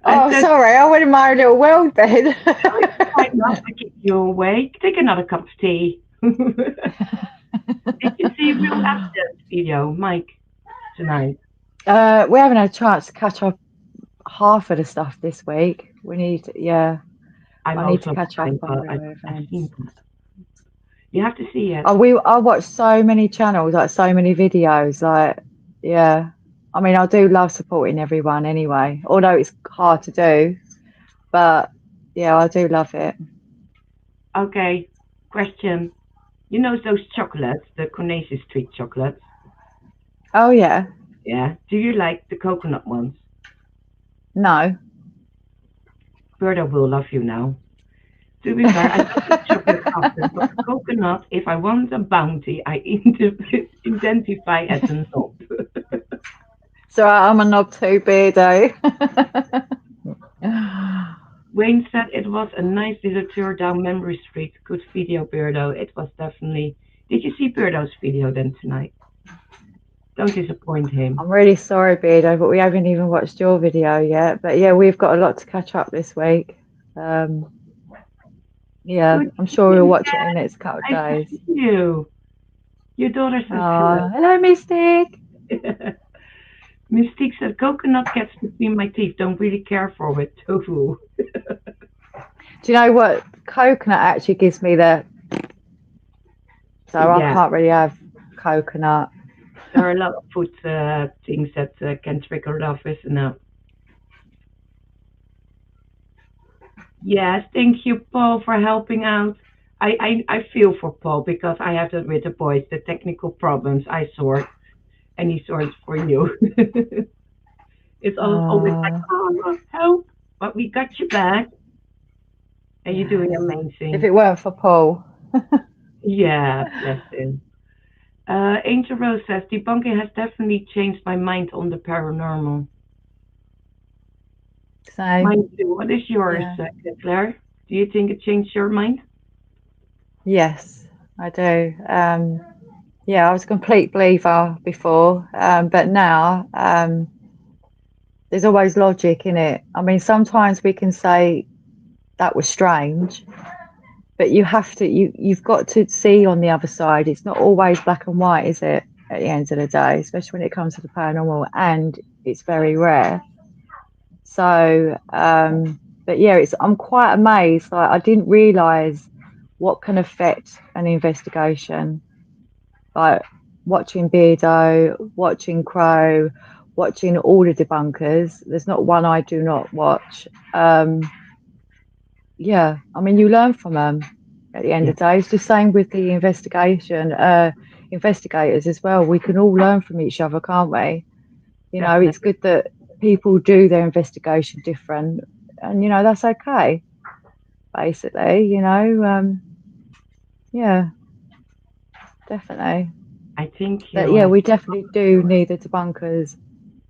I Oh, said, sorry, I went in my own little world then. oh, it's quite enough to keep you awake. Take another cup of tea. Did you see Real Evidence video, Mike, tonight? We haven't had a chance to catch up half of the stuff this week. We need, yeah, I'm I need to also catch up behind, on but real I've events. seen them. You have to see it. I watch so many channels, like so many videos, like yeah. I mean, I do love supporting everyone anyway, although it's hard to do, but yeah, I do love it. Okay, question. You know those chocolates, the Cornesis Street chocolates? Oh yeah, Yeah. Do you like the coconut ones? no. Berta will love you now. To be fair, I don't eat chocolate often, but coconut, if I want a bounty, I identify as a knob. So I'm a knob too, Beardo. Wayne said it was a nice little tour down Memory Street. Good video, Birdo. It was definitely. Did you see Birdo's video then tonight? Don't disappoint him. I'm really sorry, Beardo, but we haven't even watched your video yet. But yeah, we've got a lot to catch up this week. Yeah, Good I'm sure we'll evening, watch it in the next couple of nice to days. see you. Your daughter says hello. Hello, Mystic. Mystique said coconut gets between my teeth. Don't really care for it. Tofu. Do you know what? Coconut actually gives me the. So I Yeah, can't really have coconut. there are a lot of food things that can trigger it off, isn't it? Yes, thank you, Paul, for helping out. I feel for Paul because I have that with the boys, the technical problems I sort, and he sorts for you. It's always like, Uh, oh, help, but we got you back, and you're doing yes. If amazing. it weren't for Paul. Yeah, bless him. Angel Rose says debunking has definitely changed my mind on the paranormal. So, Mine too. What is yours, yeah. Claire? Do you think it changed your mind? Yes, I do. Yeah, I was a complete believer before, but now there's always logic in it. I mean, sometimes we can say that was strange, but you've got to see on the other side. It's not always black and white, is it? At the end of the day, especially when it comes to the paranormal, and it's very rare. So, but yeah, I'm quite amazed. Like I didn't realise what can affect an investigation. Like watching Beardo, watching Crow, watching all the debunkers. There's not one I do not watch. Yeah, I mean, you learn from them at the end Yeah. of the day. It's the same with the investigation. investigators as well. We can all learn from each other, can't we? You know, it's Definitely. good that people do their investigation different, and you know that's okay. Basically, you know, yeah, definitely. I think But you yeah, have. we definitely do need the debunkers.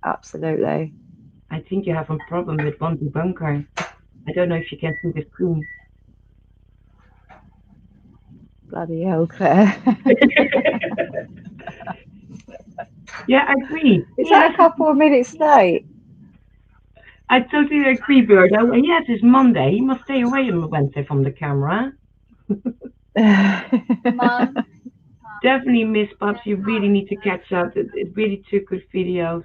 Absolutely. I think you have a problem with one debunker. I don't know if you can see the screen. Bloody hell, Claire. Yeah, I agree. Is that Yes, a couple of minutes late? I totally agree, Birdo. And yes, it's Monday. You must stay away on Wednesday from the camera. Definitely, Miss Pops. You really need to catch up. It really took good videos.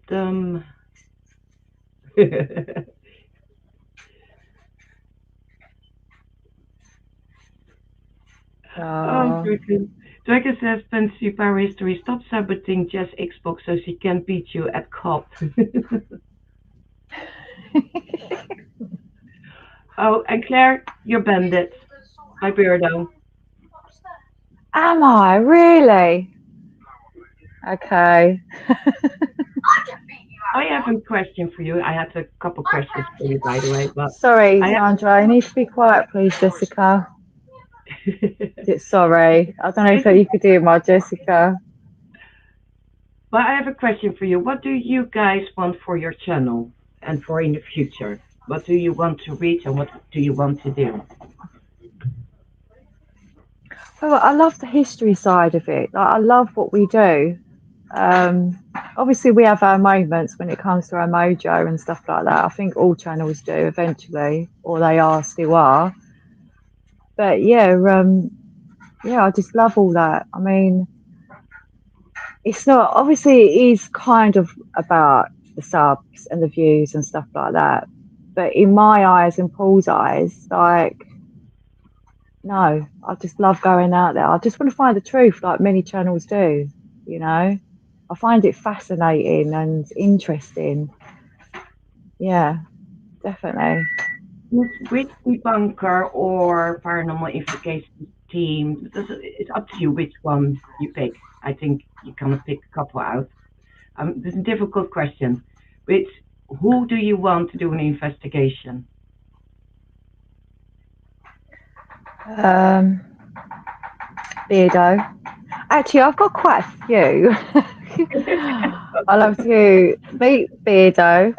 Dum. Oh, Oh, Dragon. Dragon says, PandCparahistory, stop saboting Jess Xbox so she can beat you at COP. Oh, and Claire, you're bandit. By Beardo. am I really? Okay. I have a question for you. I had a couple questions for you, by the way, but Sorry, I Sandra. I need to be quiet, please, Jessica. have. Sorry. I don't know if you could do my Jessica. But I have a question for you. What do you guys want for your channel and for in the future? What do you want to reach and what do you want to do? Well, I love the history side of it. Like, I love what we do. Um, Obviously, we have our moments when it comes to our mojo and stuff like that. I think all channels do eventually, or they are still are. But yeah, I just love all that. I mean, it's not obviously it is kind of about the subs and the views and stuff like that. But in my eyes and Paul's eyes, like, no, I just love going out there. I just want to find the truth, like many channels do. You know, I find it fascinating and interesting. Yeah, definitely. Which debunker or paranormal investigation team? It's up to you which one you pick. I think you kind of pick a couple out. This is a difficult question. Which who do you want to do an investigation? Um, Beardo. Actually, I've got quite a few. I love to meet Beardo.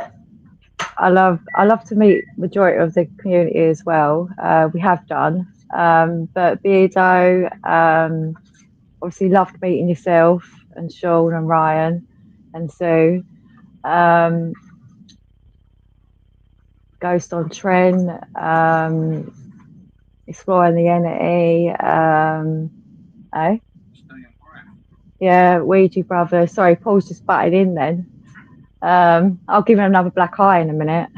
I love to meet majority of the community as well. We have done, but Beardo, obviously loved meeting yourself and Sean and Ryan and Sue. Um, Ghost on Trent, exploring the entity. Eh? Yeah, Ouija brother. Sorry, Paul's just butted in then. I'll give him another black eye in a minute.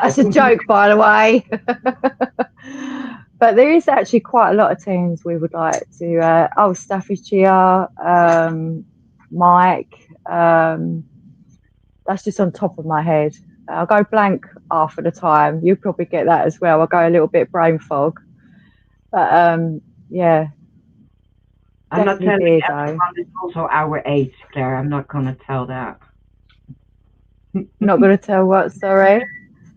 That's a joke, by the way. But there is actually quite a lot of teams we would like to. Staffordshire, Mike. That's just on top of my head. I'll go blank half of the time. You probably get that as well. I'll go a little bit brain fog. But yeah, I'm not definitely telling Beardo. everyone it's also our age, Claire. I'm not gonna tell that. Not going to tell what, sorry.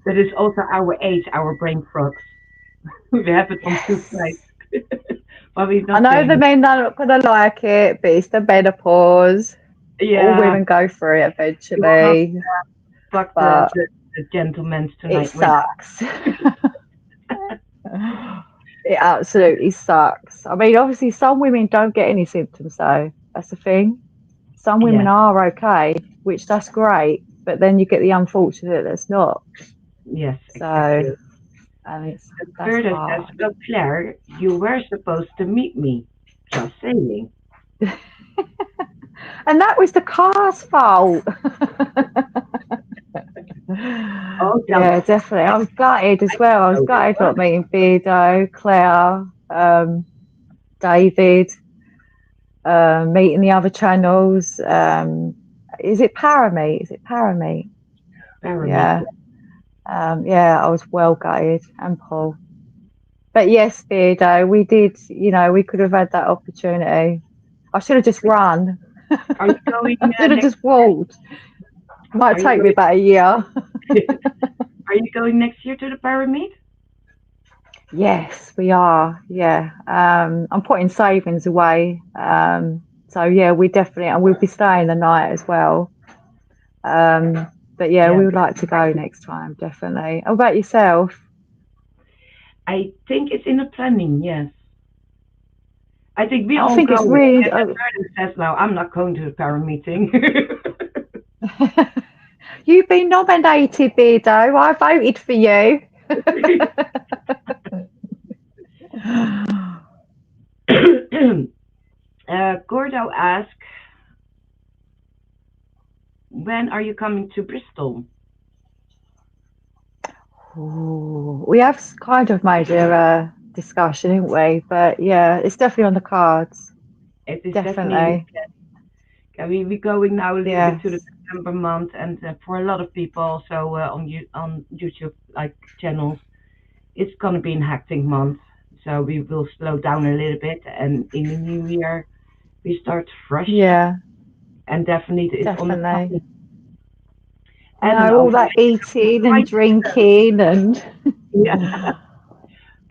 That is also our age, our brain frogs. We have it on two Yes. sides. But we're I not know the saying it. men are not going to like it, but it's the menopause. All Yeah, women go through it we will not eventually, fuck but the gentlemen it tonight with. sucks. It absolutely sucks. I mean, obviously, some women don't get any symptoms, though. That's the thing. Some women Yes, are okay, which that's great, but then you get the unfortunate that's not. yes, So, exactly. and And that's Berta says, hard. well, Claire, you were supposed to meet me. Just saying. And that was the car's fault. Oh, Yeah, definitely. I was gutted as well. I was gutted not meeting Beardo, Claire, David, meeting the other channels. Is it Paramete? Is it Paramete? Paramedic. Yeah. Yeah, I was well gutted. And Paul. But yes, Beardo, we did. We could have had that opportunity. I should have just run. Are you going I should have next? just walked. Might Are you take me going? about a year. Are you going next year to the pyramid? Yes, we are. Yeah. I'm putting savings away. So yeah, we definitely, and we'll be staying the night as well. But yeah, Yeah, we would like to go next time, definitely. How about yourself? I think it's in the planning. Yes, I think we I all think it's going. really. And the Vernon says now, I'm not going to the para meeting. You've been nominated, Beardo. I voted for you. Gordo asked, when are you coming to Bristol? Ooh, we have kind of made a discussion, haven't we? But yeah, it's definitely on the cards. It is definitely in the Definitely. we're going now a little bit to the Yes. September month, and for a lot of people also on YouTube like channels, it's gonna be a hectic month. So we will slow down a little bit, and in the new year we start fresh, Yeah, and definitely it's on the definitely. plan. And No, all that eating and drinking and yeah,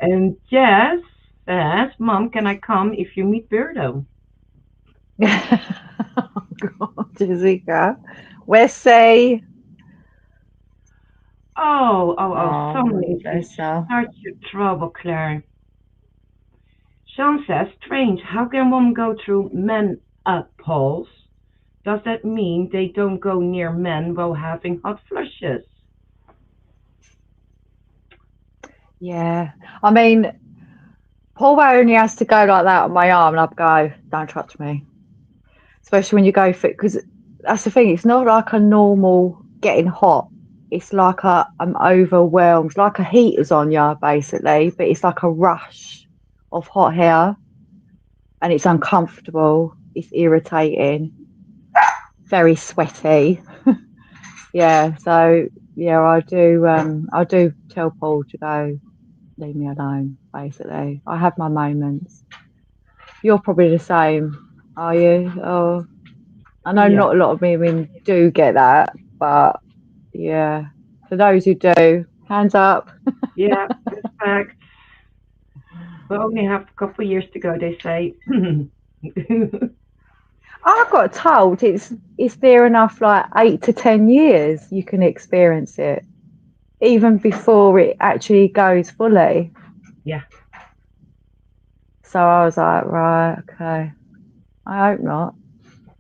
and Jess says, "Mom, can I come if you meet Birdo?" oh God, Jessica. Wesley. Someone Oh, is in bless her. such a trouble, Claire. Sean says, strange, how can one go through menopause? Does that mean they don't go near men while having hot flushes? Yeah. I mean, Paul only has to go like that on my arm and I'd go, don't touch me. Especially when you go for because that's the thing, it's not like a normal getting hot. It's like I'm overwhelmed. It's like a heater's on you basically, but it's like a rush of hot hair and it's uncomfortable. It's irritating, very sweaty. Yeah, so yeah, I do tell Paul to go leave me alone, basically. I have my moments. You're probably the same, are you? Oh, I know Yeah, not a lot of women do get that, but yeah, for those who do, hands up. yeah, respect. We only have a couple of years to go, they say. I got told it's near enough like 8 to 10 years you can experience it, even before it actually goes fully. Yeah, So I was like, right, okay. I hope not.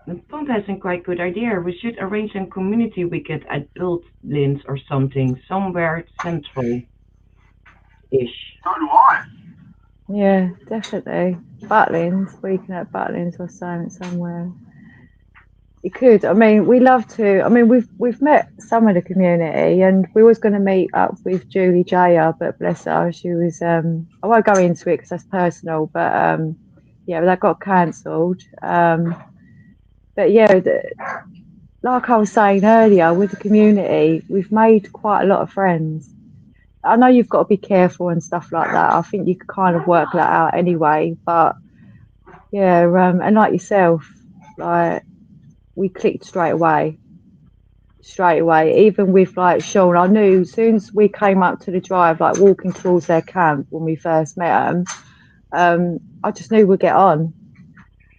the Pond has a quite good idea. We should arrange a community weekend at Buildlands or something, somewhere central-ish. Yeah, definitely. Butlins, weekend at Butlins or something somewhere. It could. I mean, we love to. I mean, we've met some of the community, and we was going to meet up with Julie Jaya, but bless her, she was. I won't go into it because that's personal, but yeah, that got cancelled. But yeah, like I was saying earlier, with the community, we've made quite a lot of friends. I know you've got to be careful and stuff like that. I think you can kind of work that out anyway. But yeah, and like yourself, like we clicked straight away. Straight away. Even with like Sean, I knew as soon as we came up to the drive, like walking towards their camp when we first met them, I just knew we'd get on.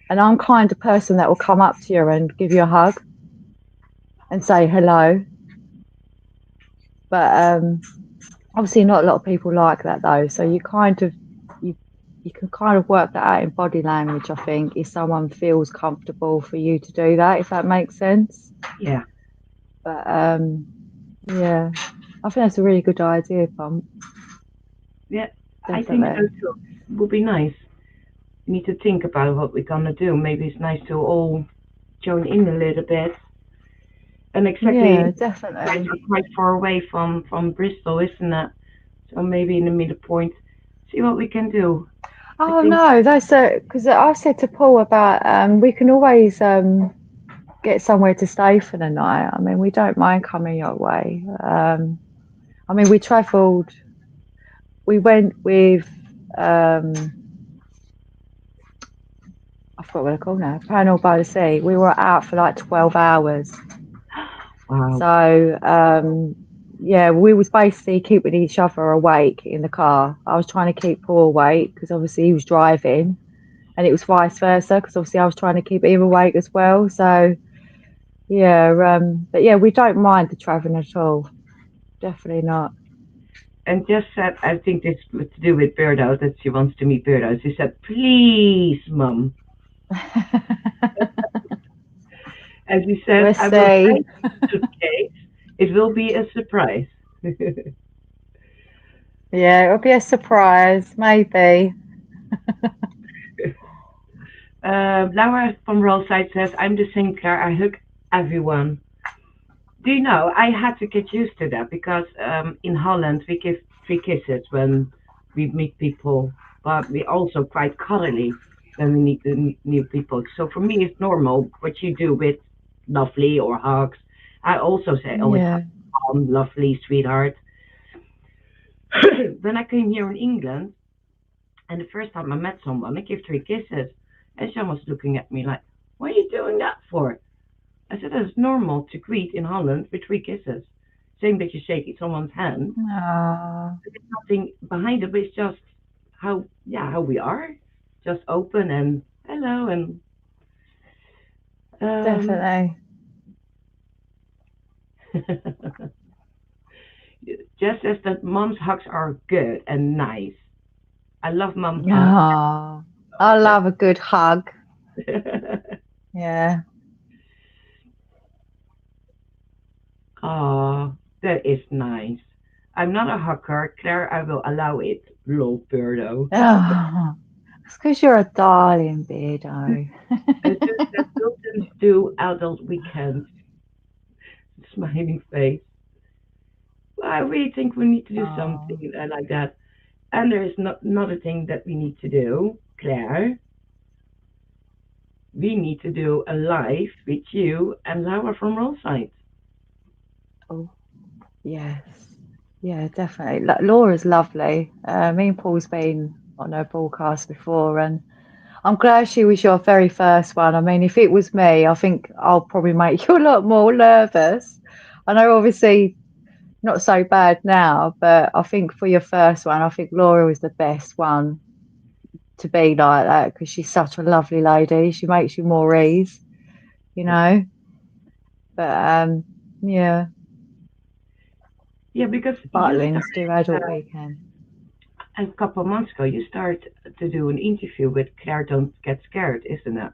And I'm kind of person that will come up to you and give you a hug and say hello. But obviously, not a lot of people like that though. So you you can kind of work that out in body language. I think if someone feels comfortable for you to do that, if that makes sense. Yeah, But yeah, I think that's a really good idea, Pump. yeah, I think so Definitely. too. It would be nice. We need to think about what we're gonna do. Maybe it's nice to all join in a little bit. And exactly, Yeah, you guys definitely. are quite far away from Bristol, isn't it? So maybe in the middle point, see what we can do. I Oh think, no, that's because I said to Paul about we can always get somewhere to stay for the night. I mean, we don't mind coming your way. I mean, we travelled. We went with. um, I forgot what they're called now. Paranormal by the Sea. We were out for like 12 hours. Wow. So yeah, we was basically keeping each other awake in the car. I was trying to keep Paul awake because obviously he was driving, and it was vice versa because obviously I was trying to keep him awake as well. So yeah, but yeah, we don't mind the travelling at all. Definitely not. And just said, I think this was to do with Birdo, that she wants to meet Birdo. She said, please, Mum. And she said, We'll I will see. take the suitcase. It will be a surprise. Yeah, it'll be a surprise, maybe. Laura from Rollside says, I'm the same, Claire. I hug everyone. Do you know, I had to get used to that because in Holland we give three kisses when we meet people, but we also quite cuddly when we meet the new people. So for me, it's normal what you do with lovely or hugs. I also say always Yeah. lovely, sweetheart. When I came here in England, and the first time I met someone, I gave three kisses, and someone was looking at me like, "What are you doing that for?" I said, "It's normal to greet in Holland with three kisses. Same that you shake someone's hand. Oh, There's nothing behind it, but it's just how we are. Just open and hello and um definitely. just as that mom's hugs are good and nice. I love mom hugs. Oh, I love a good hug. Yeah. Oh, that is nice. I'm not a hugger, Claire. I will allow it. Lol, Birdo. Oh, it's because you're a darling, Beardo. And just that children do adult weekends. Smiling face. Well, I really think we need to do Oh, something like that. And there is not another thing that we need to do, Claire. We need to do a live with you and Laura from Rollside. oh, yes. Yeah, definitely. Laura's lovely. Me and Paul's been on her broadcast before, and I'm glad she was your very first one. I mean, if it was me, I think I'll probably make you a lot more nervous. I know, obviously, not so bad now, but I think for your first one, I think Laura was the best one to be like that because she's such a lovely lady. She makes you more ease, you know. But yeah, Yeah, because you Butlins do started adult weekend. a couple of months ago. You started to do an interview with Claire. Don't get scared, isn't it?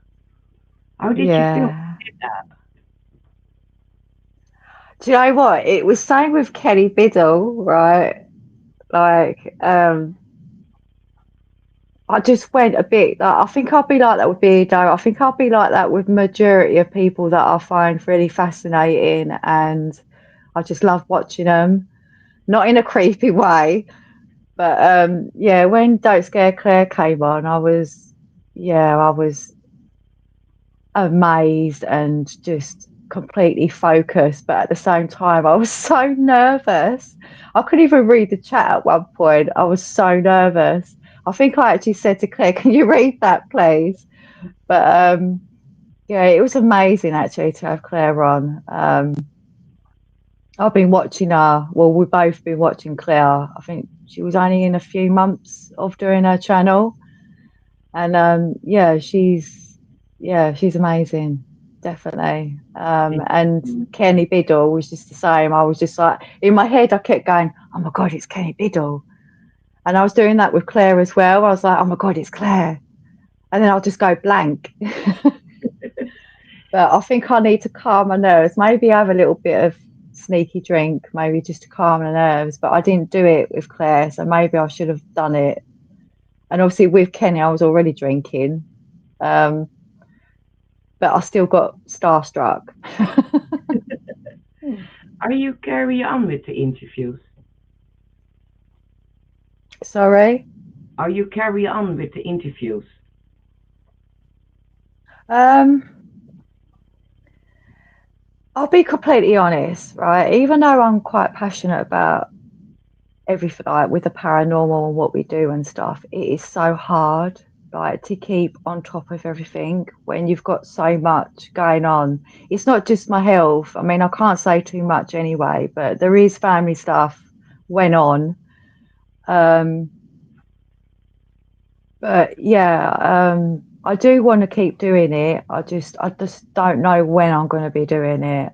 How did you feel when Yeah. you did that? Do you know what? It was same with Kelly Biddle, right? Like, I just went a bit. Like, I think I'll be like that with Beardo. I think I'll be like that with majority of people that I find really fascinating, and I just love watching them. Not in a creepy way, but yeah. When Don't Scare Claire came on, I was amazed and just completely focused. But at the same time, I was so nervous. I couldn't even read the chat at one point. I was so nervous. I think I actually said to Claire, "Can you read that, please?" But yeah, it was amazing actually to have Claire on. I've been watching her. Well, we've both been watching Claire. I think she was only in a few months of doing her channel, and yeah, she's amazing, definitely. And Kenny Biddle was just the same. I was just like in my head, I kept going, "Oh my god, it's Kenny Biddle," and I was doing that with Claire as well. I was like, "Oh my god, it's Claire," and then I'll just go blank. But I think I need to calm my nerves. Maybe have a little bit of sneaky drink, maybe just to calm the nerves. But I didn't do it with Claire, so maybe I should have done it. And obviously with Kenny, I was already drinking, um, but I still got starstruck. Are you carry on with the interviews? Sorry. Are you carry on with the interviews? Um, I'll be completely honest, right? Even though I'm quite passionate about everything, like with the paranormal and what we do and stuff, it is so hard, like to keep on top of everything when you've got so much going on. It's not just my health. I mean, I can't say too much anyway, but there is family stuff went on. Um, but yeah, I do want to keep doing it. I just don't know when I'm going to be doing it.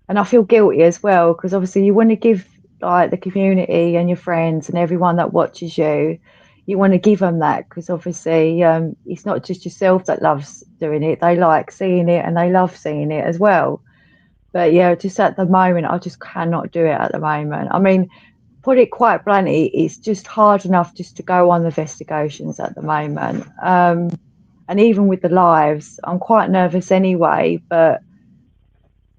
And I feel guilty as well because obviously you want to give like the community and your friends and everyone that watches you, you want to give them that because obviously it's not just yourself that loves doing it. They like seeing it and they love seeing it as well. But yeah, just at the moment, I just cannot do it at the moment. I mean, put it quite bluntly, it's just hard enough just to go on the investigations at the moment. And even with the lives, I'm quite nervous anyway, but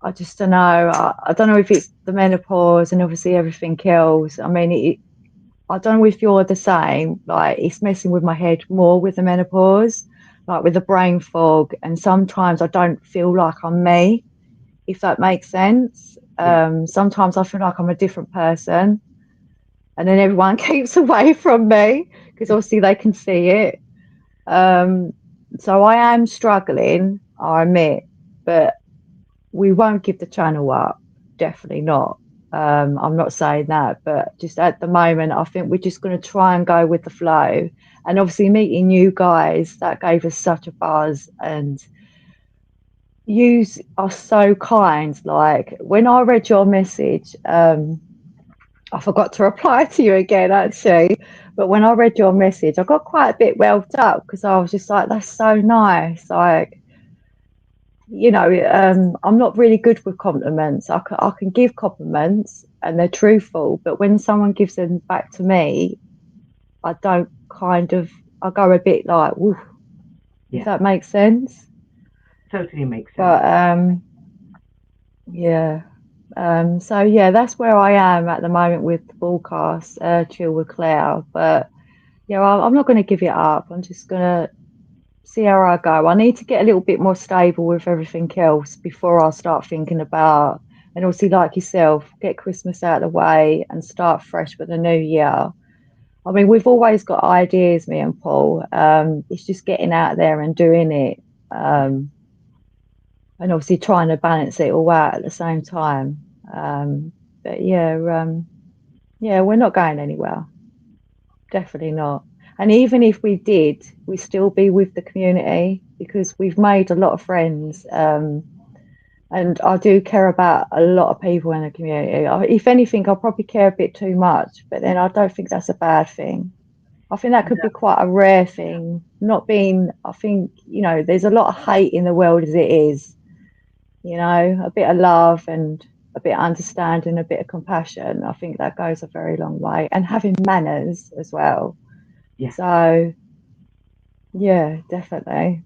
I just don't know. I don't know if it's the menopause and obviously everything else. I mean, I don't know if you're the same. Like, it's messing with my head more with the menopause, like with the brain fog. And sometimes I don't feel like I'm me, if that makes sense. Yeah. Sometimes I feel like I'm a different person. And then everyone keeps away from me because obviously they can see it. Um, so I am struggling, I admit, but we won't give the channel up. Definitely not. I'm not saying that, but just at the moment, I think we're just going to try and go with the flow. And obviously, meeting you guys, that gave us such a buzz. And you are so kind. Like, when I read your message, I forgot to reply to you again, actually. But when I read your message, I got quite a bit welled up because I was just like, that's so nice. Like, I'm not really good with compliments. I can give compliments and they're truthful, but when someone gives them back to me, I don't I go a bit like, woof, if Yeah. that makes sense. Totally makes sense. But yeah. So yeah, that's where I am at the moment with the broadcast, Chill with Claire. But yeah, I'm not going to give it up. I'm just going to see how I go. I need to get a little bit more stable with everything else before I start thinking about, and obviously, like yourself, get Christmas out of the way and start fresh with the new year. I mean, we've always got ideas, me and Paul. It's just getting out there and doing it, and obviously trying to balance it all out at the same time. But yeah, we're not going anywhere. Definitely not. And even if we did, we still be with the community because we've made a lot of friends. And I do care about a lot of people in the community. If anything, I probably care a bit too much, but then I don't think that's a bad thing. I think that could be quite a rare thing. Not being, I think, there's a lot of hate in the world as it is, a bit of love and a bit of understanding, a bit of compassion. I think that goes a very long way. And having manners as well. Yeah. So, yeah, definitely.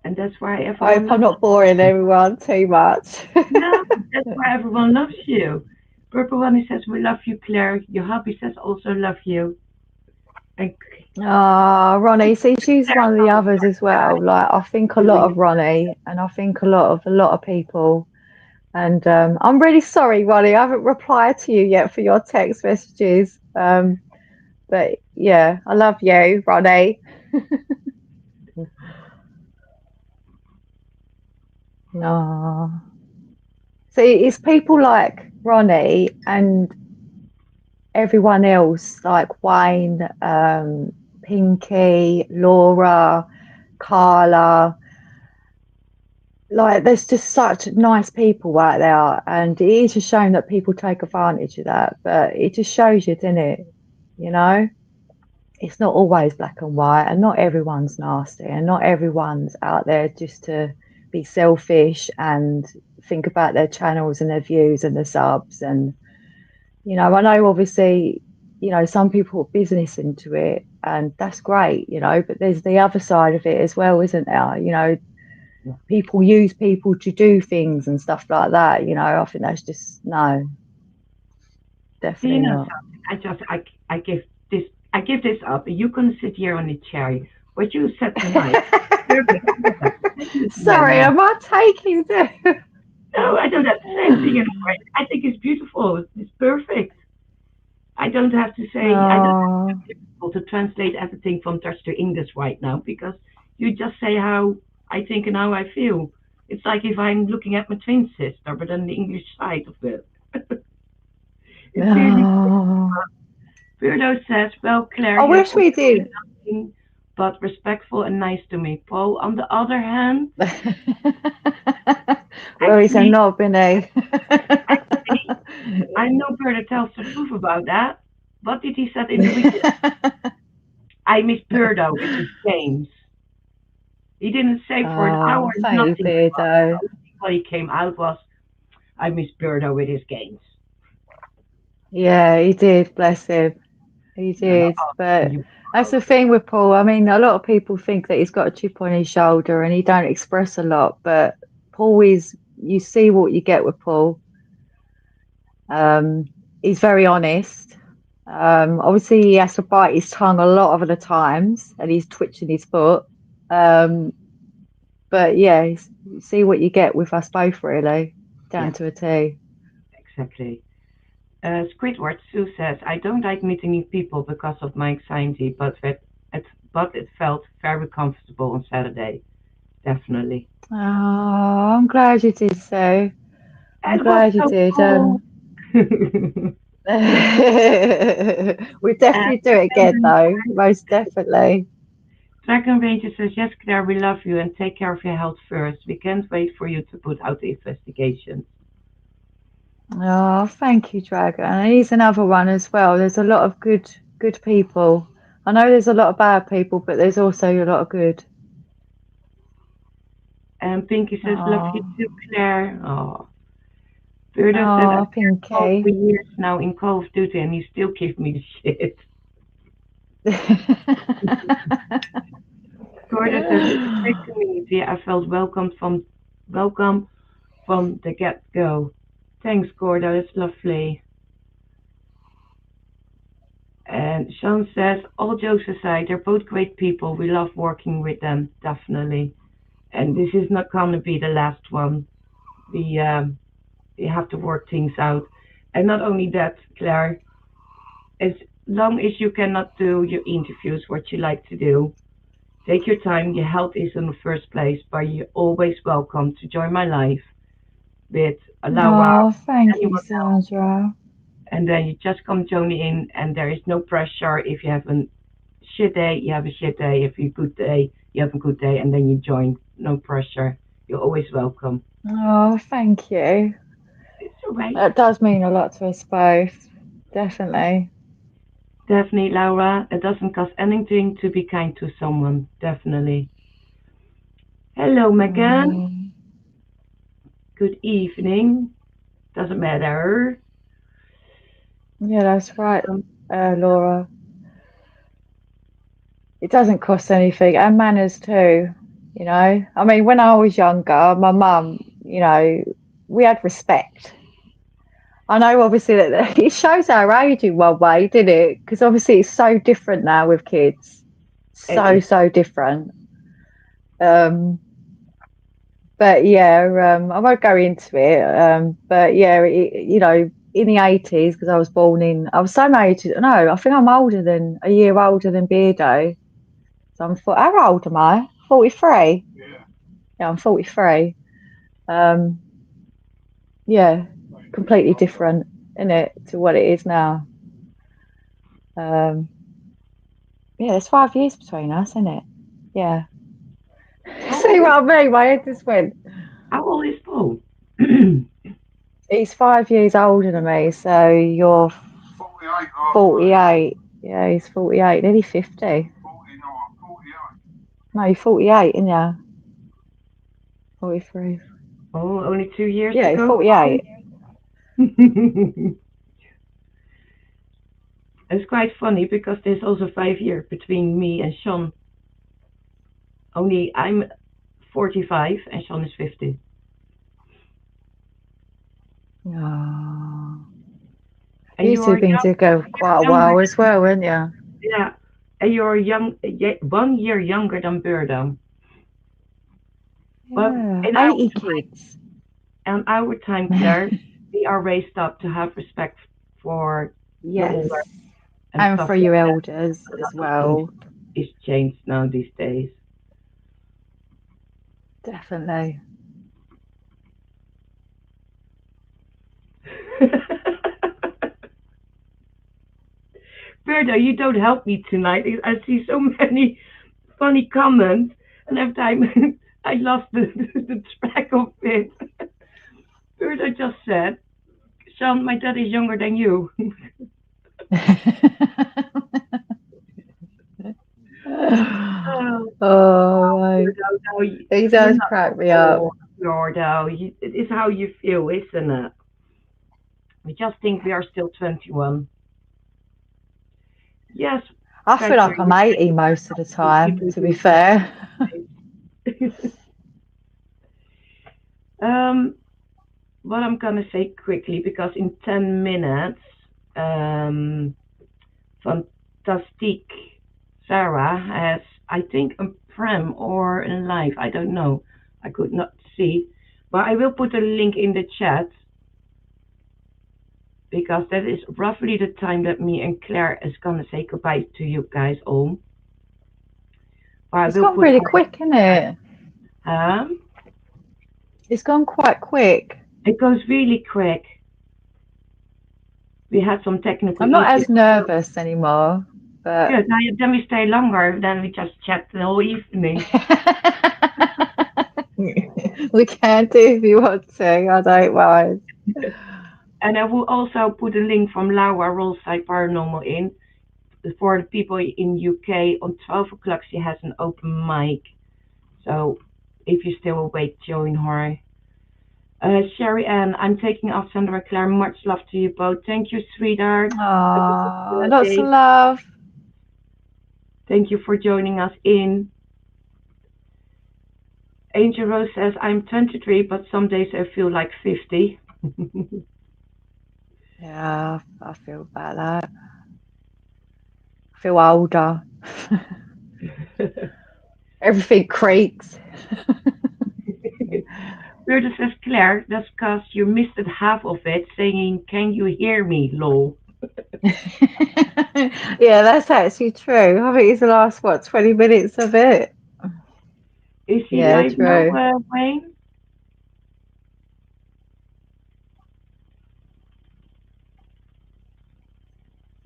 And that's why I everyone hope I'm loves not boring you. everyone too much. No, that's why everyone loves you. Purple Bunny says we love you, Claire. Your hubby says also love you. And Oh, Ronnie, see, she's Claire's one of the always others as well. Like, I think a lot doing of Ronnie, and I think a lot of people. And I'm really sorry, Ronnie. I haven't replied to you yet for your text messages. But yeah, I love you, Ronnie. No. See, it's people like Ronnie and everyone else, like Wayne, Pinky, Laura, Carla. Like, there's just such nice people out there, and it is a shame that people take advantage of that. But it just shows you, doesn't it? You know, it's not always black and white, and not everyone's nasty, and not everyone's out there just to be selfish and think about their channels and their views and the subs. And I know obviously, some people put business into it, and that's great, but there's the other side of it as well, isn't there? People use people to do things and stuff like that. I think that's just no, Do you definitely know not. something? I give this up. You can sit here on the chair. What you said tonight, perfect. I do that the same thing in a Sorry, way. am I taking this? No, I do that the same thing in a way. I think it's beautiful. It's perfect. I don't have to say, I don't Oh, have to translate everything from Dutch to English right now because you just say how I think and how I feel. It's like if I'm looking at my twin sister, but on the English side of it. It's really oh. Weirdo says, well, Claire, I he has wish we always been did. nothing but respectful and nice to me. Paul, on the other hand, Well, he's a actually, knob, isn't he? actually, I know Birdo tells the truth about that. What did he say in the weekend? I miss Birdo with his games. He didn't say for an hour Oh, thank you, nothing about it. Beardo. The only thing what he came out was, I miss Birdo with his games. Yeah, he did, bless him. He I'm not did. asking But you that's out. the thing with Paul. I mean, a lot of people think that he's got a chip on his shoulder and he don't express a lot, but Paul is, you see what you get with Paul. He's very honest. Obviously, he has to bite his tongue a lot of the times and he's twitching his foot. Um, but yeah, you see what you get with us both, really, down Yeah, to a T. exactly. Squidward Sue says, I don't like meeting new people because of my anxiety, but it felt very comfortable on Saturday. Definitely. Oh, I'm glad you did so. I'm It was glad you so did. cool. We And definitely do it again, though. Most definitely. Dragon Ranger says, yes, Claire, we love you and take care of your health first. We can't wait for you to put out the investigation. Oh, thank you, Dragon. And he's another one as well. There's a lot of good people. I know there's a lot of bad people, but there's also a lot of good. And Pinky says, love you Oh, too, Claire. Oh. Birdo says, I've oh, been involved for Pinky. years now in Call of Duty and you still give me the shit. Gordo says, it's a great community. I felt welcome from the get-go. Thanks, Gordo. That's lovely. And Sean says, all jokes aside, they're both great people. We love working with them, definitely. And this is not going to be the last one. We, um, we have to work things out. And not only that, Claire, as long as you cannot do your interviews, what you like to do, take your time. Your health is in the first place, but you're always welcome to join my life with Laura Oh, or thank you, anyone else. Sandra. And then you just come join me in, and there is no pressure. If you have a shit day, you have a shit day. If you have a good day, you have a good day, and then you join. No pressure. You're always welcome. Oh, thank you. It's all right. That does mean a lot to us both. Definitely. Definitely, Laura. It doesn't cost anything to be kind to someone. Definitely. Hello, Megan. Mm, Good evening. Doesn't matter. yeah, that's right, Um, Laura. It doesn't cost anything, and manners too. You know, I mean, when I was younger, my mum, we had respect. I know, obviously, that it shows our age in one way, didn't it? Because obviously, it's so different now with kids. it So, is. so different. Um, but yeah, I won't go into it. But yeah, in the 80s, because I was so age. No, I think I'm a year older than Beardo. So how old am I? 43. Yeah. Yeah, I'm 43. Um, yeah, Thank you. completely Well done. different, isn't it, to what it is now. Um, yeah, there's 5 years between us, isn't it? Yeah. How See old what is I mean? My head just went. how old is Paul? He's 5 years older than me, so you're 48 last week. 48. Yeah, he's 48, nearly 50. 49, 48. No, you're 48, isn't you? 43. Oh, only 2 years to Yeah, go, Paul. 48. It's quite funny because there's also 5 years between me and Sean. Only I'm 45 and Sean is 50. Oh. And You two you're have been together quite a younger while as than, well, haven't you? yeah, and you're 1 year younger than Birdo. But Yeah, in our 80 time, kids. in our time, Claire, we are raised up to have respect for you're Yes. older and And stuff for your like that. elders A as lot of things well. is changed now these days. Definitely. Berta, you don't help me tonight. I see so many funny comments, and every time I lost the track of it. Berta just said, Sean, my dad is younger than you. Oh, Oh, right. Berta, no, He you're does not crack me up. old, Berta. It's how you feel, isn't it? We just think we are still 21. Yes, I feel Petra, like I'm you 80 most of the time, people to be do say fair. things. um, what I'm gonna say quickly because in 10 minutes, um, Fantastique Sarah has, I think, a prem or a live. I don't know. I could not see, but I will put a link in the chat because that is roughly the time that me and Claire is gonna say goodbye to you guys all. But I It's will gone put really all the quick, isn't it? It's gone quite quick. it goes really quick. We had some technical I'm not issues. as nervous anymore, but Good. Now then we stay longer. Then we just chat the whole evening. we can do if you want to. I don't mind. And I will also put a link from Laura Rollside Paranormal in for the people in UK. On 12 o'clock she has an open mic. So if you're still awake, join her. Sherry Ann, I'm taking off Sandra Claire. Much love to you both. Thank you, sweetheart. Have a Oh, good lots of day. love. Thank you for joining us in. Angel Rose says, I'm 23, but some days I feel like 50. Yeah, I feel about that. I feel older. Everything creaks. Berta says, Claire, that's because you missed it half of it, saying, can you hear me, lol. Yeah, that's actually true. I think it's the last, what, 20 minutes of it? Is he Yeah, live now, true. Wayne?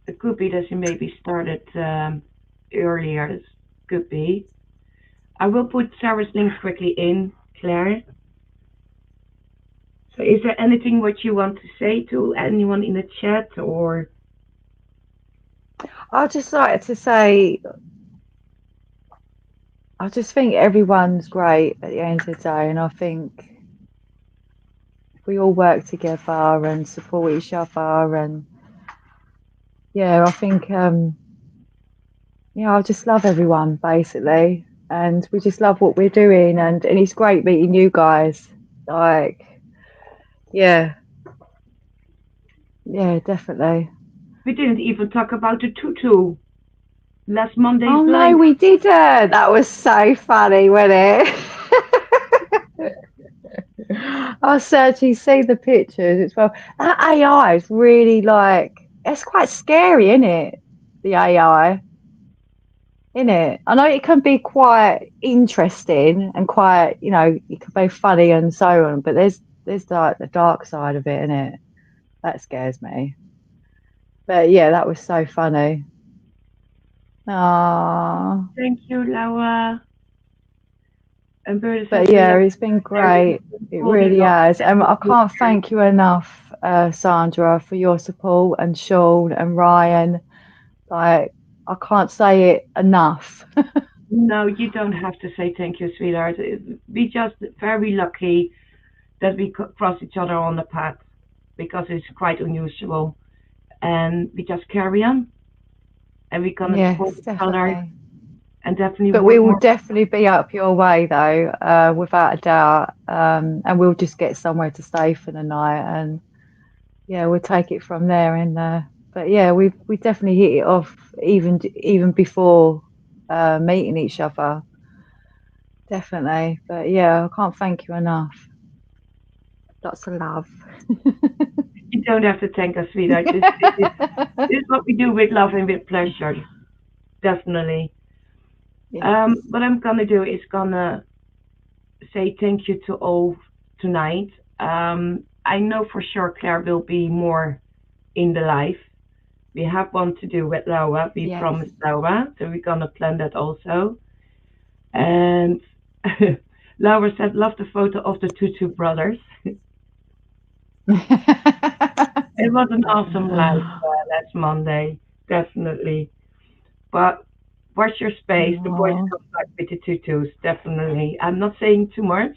It could be that he maybe started earlier. It could be. I will put Sarah's link quickly in, Claire. So is there anything what you want to say to anyone in the chat or I'd just like to say, I just think everyone's great at the end of the day, and I think if we all work together and support each other, and yeah, I think yeah, I just love everyone basically, and we just love what we're doing, and it's great meeting you guys. Like, yeah, yeah, definitely. we didn't even talk about the tutu last Monday's Oh no, live. we didn't. That was so funny, wasn't it? I certainly see the pictures. It's well, that AI is really like it's quite scary, isn't it? The AI, isn't it? I know it can be quite interesting and quite, it can be funny and so on, but there's like the dark side of it, isn't it? That scares me. But yeah, that was so funny. Ah, Thank you, Laura. And Berta says but we yeah, love it's been everything great. It holding really on. has. And Thank I you, can't Claire. thank you enough, Sandra, for your support, and Sean and Ryan. Like, I can't say it enough. No, you don't have to say thank you, sweetheart. We just very lucky that we cross each other on the path because it's quite unusual. And we just carry on and we're gonna support Yes, each other definitely. and definitely But we work will more. definitely be up your way, though, without a doubt. And we'll just get somewhere to stay for the night, and yeah, we'll take it from there. And but yeah, we definitely hit it off even before meeting each other, definitely. But yeah, I can't thank you enough. Lots of love. don't have to thank us, sweetheart. This is what we do with love and with pleasure, definitely. Yes. What I'm gonna do is gonna say thank you to all tonight. I know for sure Claire will be more in the life. We have one to do with Laura. We Yes. promised Laura, so we're gonna plan that also. And Laura said, "Love the photo of the Tutu brothers." It was an awesome life last Monday, definitely. But watch your space. The boys Oh, come back with the tutus, definitely. I'm not saying too much,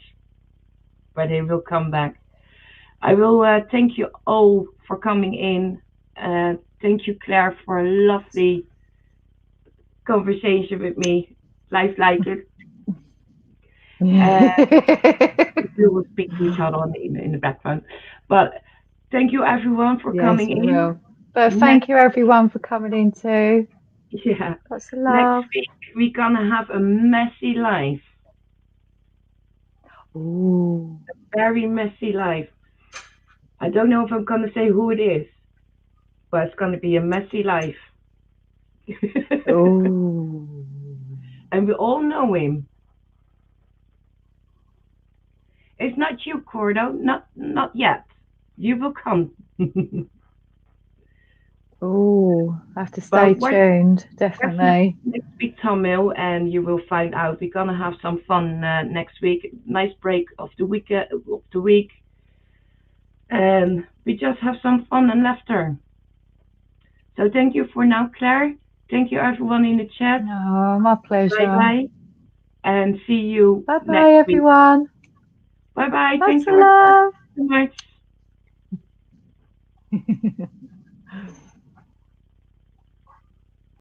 but they will come back. I will thank you all for coming in. Thank you, Claire, for a lovely conversation with me. Life like it. Uh, we will speak to each other in the background. But thank you, everyone, for yes, coming we in. will. But Next, thank you everyone for coming in too. yeah, Lots of next love. week we're gonna have a messy life, Ooh. very messy life. I don't know if I'm gonna say who it is, but it's gonna be a messy life. Ooh. And we all know him. It's not you, Cordo. Not yet. You will come. Ooh. I have to stay But watch tuned, definitely definitely. next week, Tamil, and you will find out. We're gonna have some fun next week. Nice break of the week, and we just have some fun and laughter. So thank you for now, Claire. Thank you, everyone in the chat. Oh, my Bye pleasure. bye, and see you Bye bye next week. everyone. Bye bye. Lots Thank of you, everyone, love. so much.